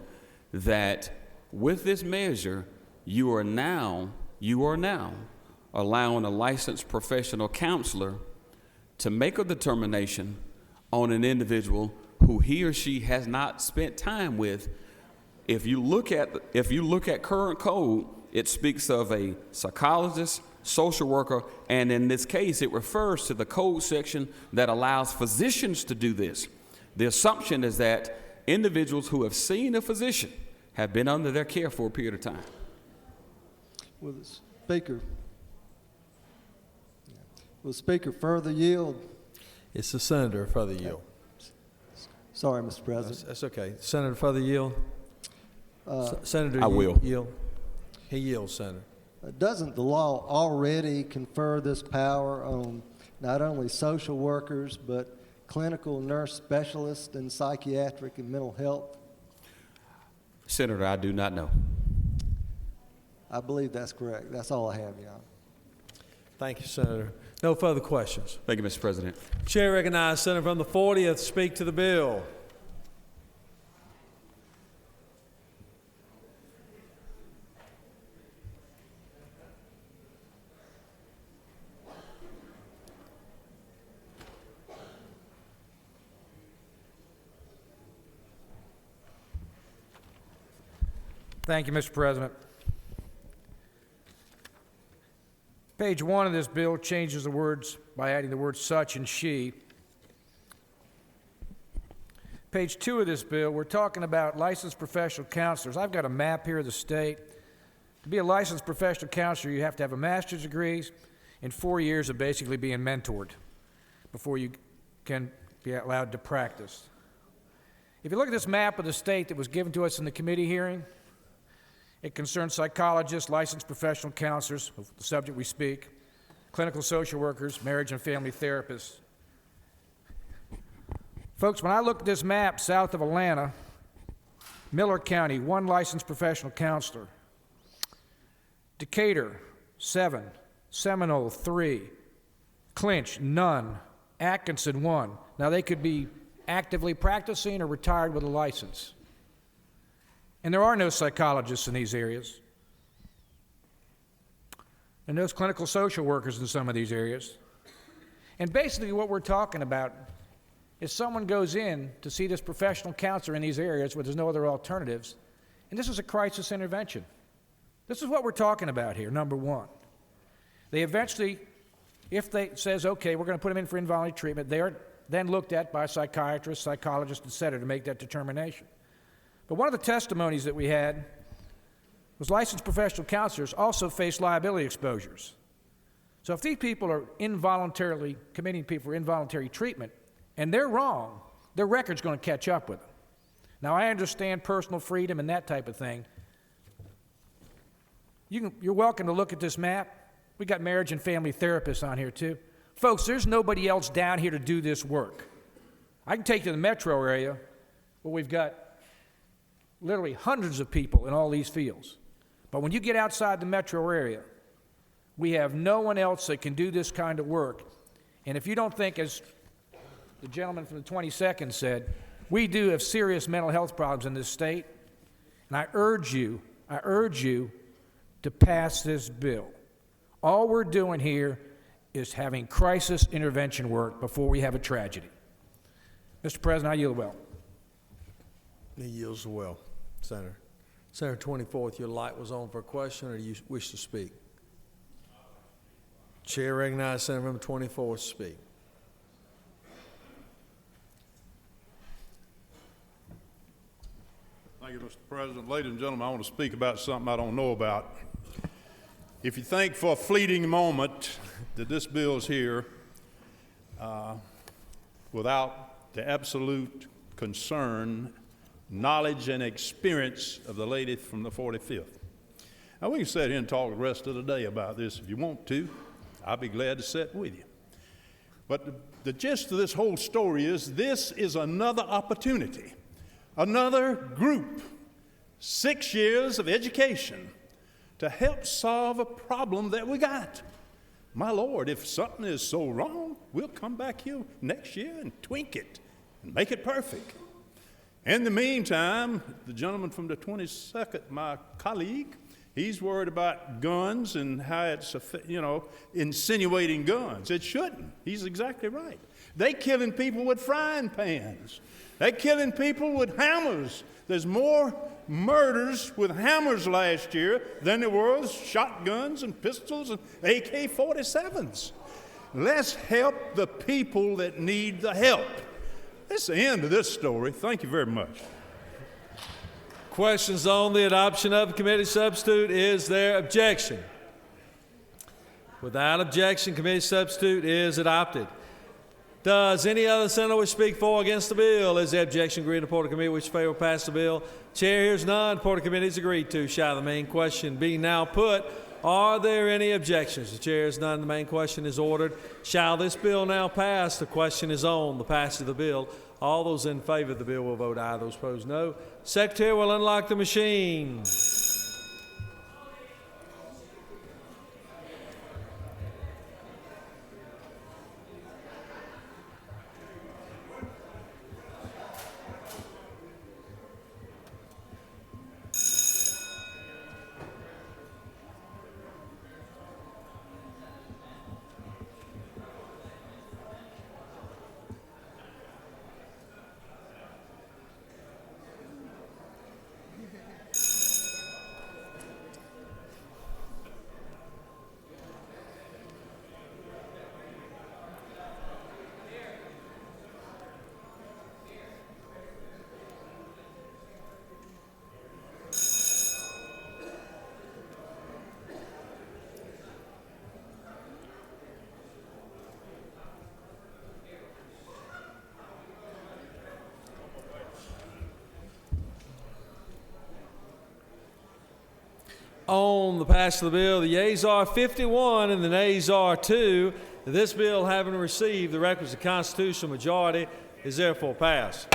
S19: that with this measure, you are now allowing a licensed professional counselor to make a determination on an individual who he or she has not spent time with. If you look at current code, it speaks of a psychologist, social worker, and in this case, it refers to the code section that allows physicians to do this. The assumption is that individuals who have seen a physician have been under their care for a period of time.
S20: Will the Speaker further yield?
S1: It's the Senator further yield.
S20: Sorry, Mr. President.
S1: That's okay. Senator further yield? Senator,
S19: I will.
S1: Yield. He yields, Senator.
S20: Doesn't the law already confer this power on not only social workers, but clinical nurse specialists in psychiatric and mental health?
S19: Senator, I do not know.
S20: I believe that's correct. That's all I have, Your Honor.
S1: Thank you, Senator. No further questions.
S19: Thank you, Mr. President.
S1: Chair recognizes Senator from the 40th to speak to the bill.
S21: Thank you, Mr. President. Page 1 of this bill changes the words by adding the words such and she. Page 2 of this bill, we're talking about licensed professional counselors. I've got a map here of the state. To be a licensed professional counselor, you have to have a master's degree and 4 years of basically being mentored before you can be allowed to practice. If you look at this map of the state that was given to us in the committee hearing, it concerns psychologists, licensed professional counselors, the subject we speak, clinical social workers, marriage and family therapists. Folks, when I look at this map south of Atlanta, Miller County, 1 licensed professional counselor. Decatur, 7. Seminole, 3. Clinch, none. Atkinson, 1. Now, they could be actively practicing or retired with a license. And there are no psychologists in these areas. And those clinical social workers in some of these areas. And basically what we're talking about is someone goes in to see this professional counselor in these areas where there's no other alternatives, and this is a crisis intervention. This is what we're talking about here, number 1. They eventually, if they says, okay, we're going to put them in for involuntary treatment, they are then looked at by psychiatrists, psychologists, et cetera, to make that determination. But one of the testimonies that we had was licensed professional counselors also face liability exposures. So if these people are involuntarily committing people for involuntary treatment, and they're wrong, their record's going to catch up with them. Now, I understand personal freedom and that type of thing. You're welcome to look at this map. We got marriage and family therapists on here, too. Folks, there's nobody else down here to do this work. I can take you to the metro area where we've got literally hundreds of people in all these fields. But when you get outside the metro area, we have no one else that can do this kind of work. And if you don't think, as the gentleman from the 22nd said, we do have serious mental health problems in this state, and I urge you to pass this bill. All we're doing here is having crisis intervention work before we have a tragedy. Mr. President, I yield well.
S1: He yields well. Senator. Senator 24th, your light was on for a question, or do you wish to speak? Chair recognizes Senator Member 24th to speak.
S22: Thank you, Mr. President. Ladies and gentlemen, I want to speak about something I don't know about. If you think for a fleeting moment that this bill is here without the absolute concern, knowledge, and experience of the lady from the 45th. Now, we can sit here and talk the rest of the day about this if you want to. I'll be glad to sit with you. But the gist of this whole story is this is another opportunity, another group, 6 years of education to help solve a problem that we got. My Lord, if something is so wrong, we'll come back here next year and tweak it and make it perfect. In the meantime, the gentleman from the 22nd, my colleague, he's worried about guns and how it's, insinuating guns. It shouldn't. He's exactly right. They killing people with frying pans. They killing people with hammers. There's more murders with hammers last year than there was shotguns and pistols and AK-47s. Let's help the people that need the help. That's the end of this story. Thank you very much.
S1: Questions on the adoption of the committee substitute. Is there objection? Without objection, committee substitute is adopted. Does any other senator wish to speak for or against the bill? Is the objection agreed to report of committee which favor pass the bill? Chair hears none. Report of committee is agreed to. Shall the main question be now put? Are there any objections? The chair hears none. The main question is ordered. Shall this bill now pass? The question is on the passage of the bill. All those in favor of the bill will vote aye. Those opposed, no. Secretary will unlock the machine. On the passage of the bill, the yeas are 51 and the nays are 2. This bill, having received the requisite constitutional majority, is therefore passed.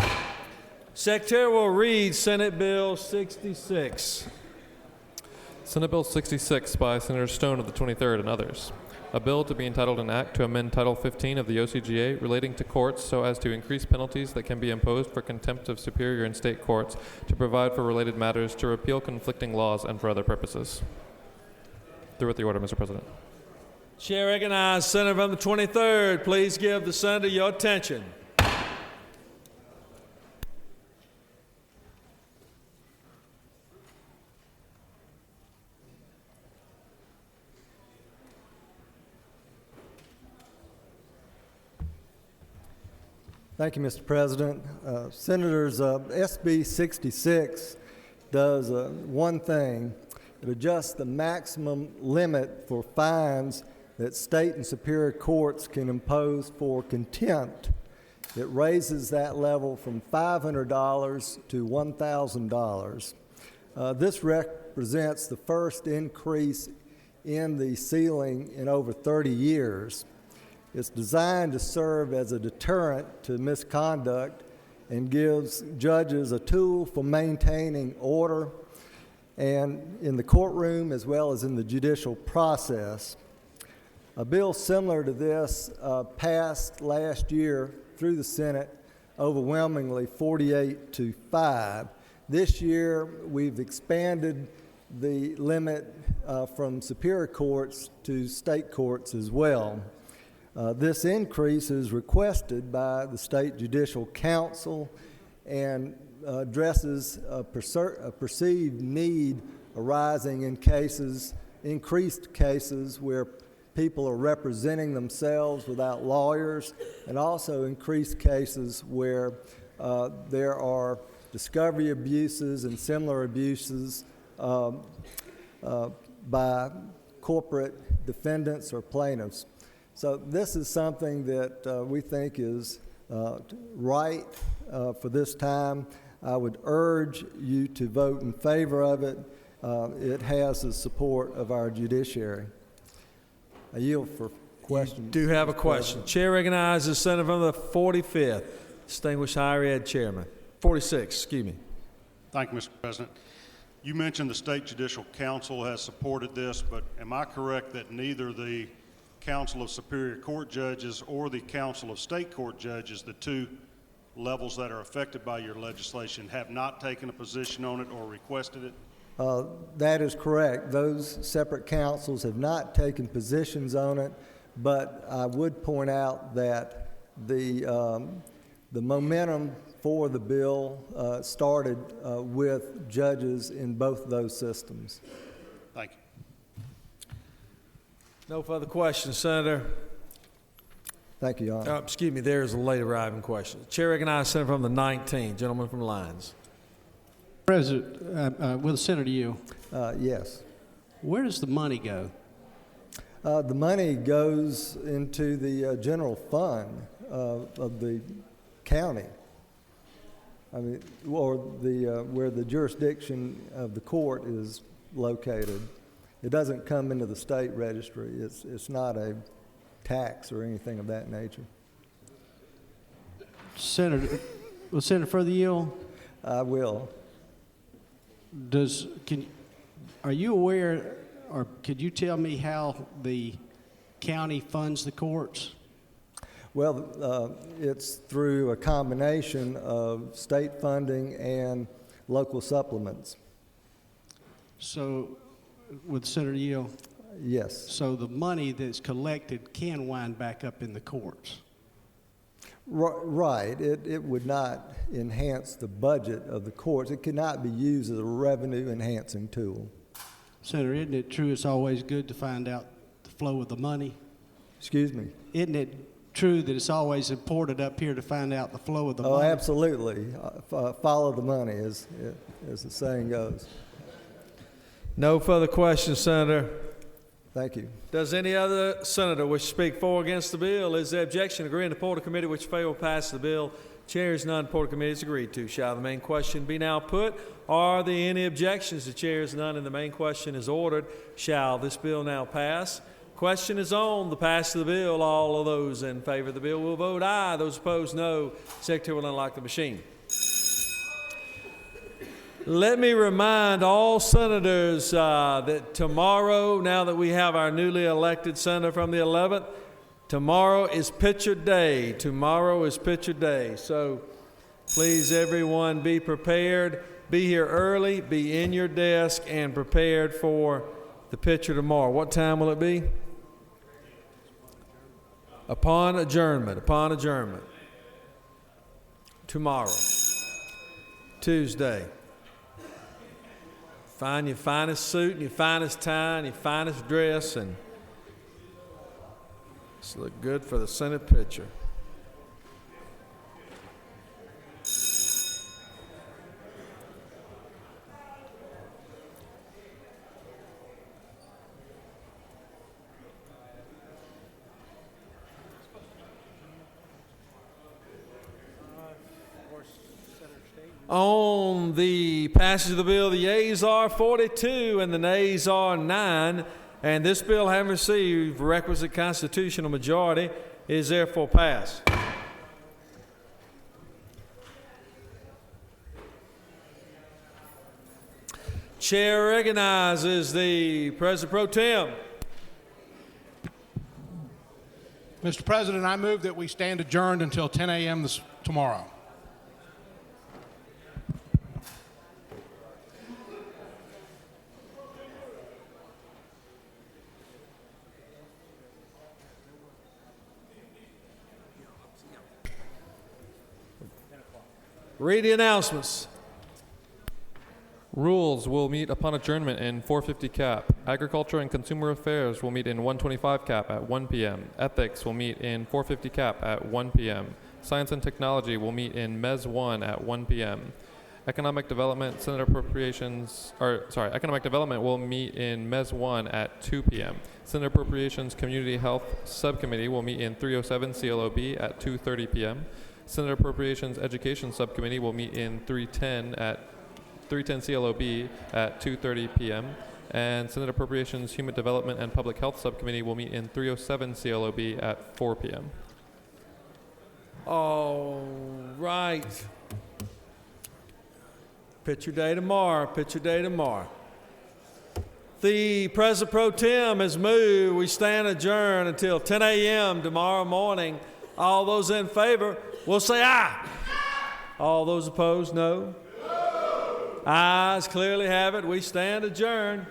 S1: Secretary will read Senate Bill 66.
S3: Senate Bill 66 by Senator Stone of the 23rd and others. A bill to be entitled an act to amend Title 15 of the OCGA relating to courts so as to increase penalties that can be imposed for contempt of superior and state courts, to provide for related matters, to repeal conflicting laws, and for other purposes. Through with the order, Mr. President.
S1: Chair recognizes Senator from the 23rd. Please give the senator your attention.
S20: Thank you, Mr. President. Senators, SB 66 does one thing. It adjusts the maximum limit for fines that state and superior courts can impose for contempt. It raises that level from $500 to $1,000. This represents the first increase in the ceiling in over 30 years. It's designed to serve as a deterrent to misconduct and gives judges a tool for maintaining order and in the courtroom as well as in the judicial process. A bill similar to this passed last year through the Senate overwhelmingly 48-5. This year we've expanded the limit from superior courts to state courts as well. This increase is requested by the State Judicial Council and addresses a perceived need arising in cases, increased cases where people are representing themselves without lawyers, and also increased cases where there are discovery abuses and similar abuses by corporate defendants or plaintiffs. So this is something that we think is right for this time. I would urge you to vote in favor of it. It has the support of our judiciary. I yield for questions.
S1: You do have a question. Chair recognizes Senator from the 45th, distinguished higher ed chairman. 46, excuse me.
S4: Thank you, Mr. President. You mentioned the State Judicial Council has supported this, but am I correct that neither the Council of Superior Court Judges or the Council of State Court Judges, the two
S2: levels that are affected by your legislation have not taken a position on it or requested it?
S20: That is correct. Those separate councils have not taken positions on it, but I would point out that the momentum for the bill started with judges in both of those systems.
S2: Thank you.
S1: No further questions, Senator.
S20: Thank you, Your Honor.
S1: Excuse me, there's a late arriving question. Chair recognizes Senator from the 19th. Gentleman from Lyons.
S17: President, with Senator Yield.
S20: Yes.
S17: Where does the money go?
S20: The money goes into the general fund of the county. I mean, or the where the jurisdiction of the court is located. It doesn't come into the state registry. It's not a tax or anything of that nature.
S17: Senator, will Senator further yield?
S20: I will.
S17: Are you aware, or could you tell me how the county funds the courts?
S20: Well, it's through a combination of state funding and local supplements.
S17: So, with Senator Yield?
S20: Yes.
S17: So the money that's collected can wind back up in the courts?
S20: Right. It would not enhance the budget of the courts. It cannot be used as a revenue-enhancing tool.
S17: Senator, isn't it true it's always good to find out the flow of the money?
S20: Excuse me?
S17: Isn't it true that it's always important up here to find out the flow of the money?
S20: Oh, absolutely. Follow the money, as the saying goes.
S1: No further questions, Senator.
S20: Thank you.
S1: Does any other senator wish to speak for or against the bill? Is there objection? Agree in the report of committee which fail to pass the bill? Chair is none. Report of committee is agreed to. Shall the main question be now put? Are there any objections? The chair is none and the main question is ordered. Shall this bill now pass? Question is on the pass of the bill. All of those in favor of the bill will vote aye. Those opposed, no. Secretary will unlock the machine. Let me remind all senators that tomorrow, now that we have our newly elected senator from the 11th, tomorrow is picture day. Tomorrow is picture day. So please, everyone, be prepared. Be here early. Be in your desk and prepared for the picture tomorrow. What time will it be? Upon adjournment. Upon adjournment. Tomorrow. Tuesday. Find your finest suit and your finest tie and your finest dress and just look good for the Senate picture. On the passage of the bill, the yeas are 42 and the nays are 9. And this bill, having received requisite constitutional majority, is therefore passed. Chair recognizes the President Pro Tem.
S6: Mr. President, I move that we stand adjourned until 10 a.m. tomorrow.
S1: Read the announcements.
S3: Rules will meet upon adjournment in 450 CAP. Agriculture and Consumer Affairs will meet in 125 CAP at 1 p.m. Ethics will meet in 450 CAP at 1 p.m. Science and Technology will meet in MES 1 at 1 p.m. Economic Development, Economic Development will meet in MES 1 at 2 p.m. Senate Appropriations Community Health Subcommittee will meet in 307 CLOB at 2:30 p.m. Senate Appropriations Education Subcommittee will meet in 310 CLOB at 2:30 p.m. And Senate Appropriations Human Development and Public Health Subcommittee will meet in 307 CLOB at 4 p.m.
S1: All right. Picture day tomorrow. Picture day tomorrow. The President Pro Tem has moved. We stand adjourned until 10 a.m. tomorrow morning. All those in favor will say aye. All those opposed, no. Ayes clearly have it. We stand adjourned.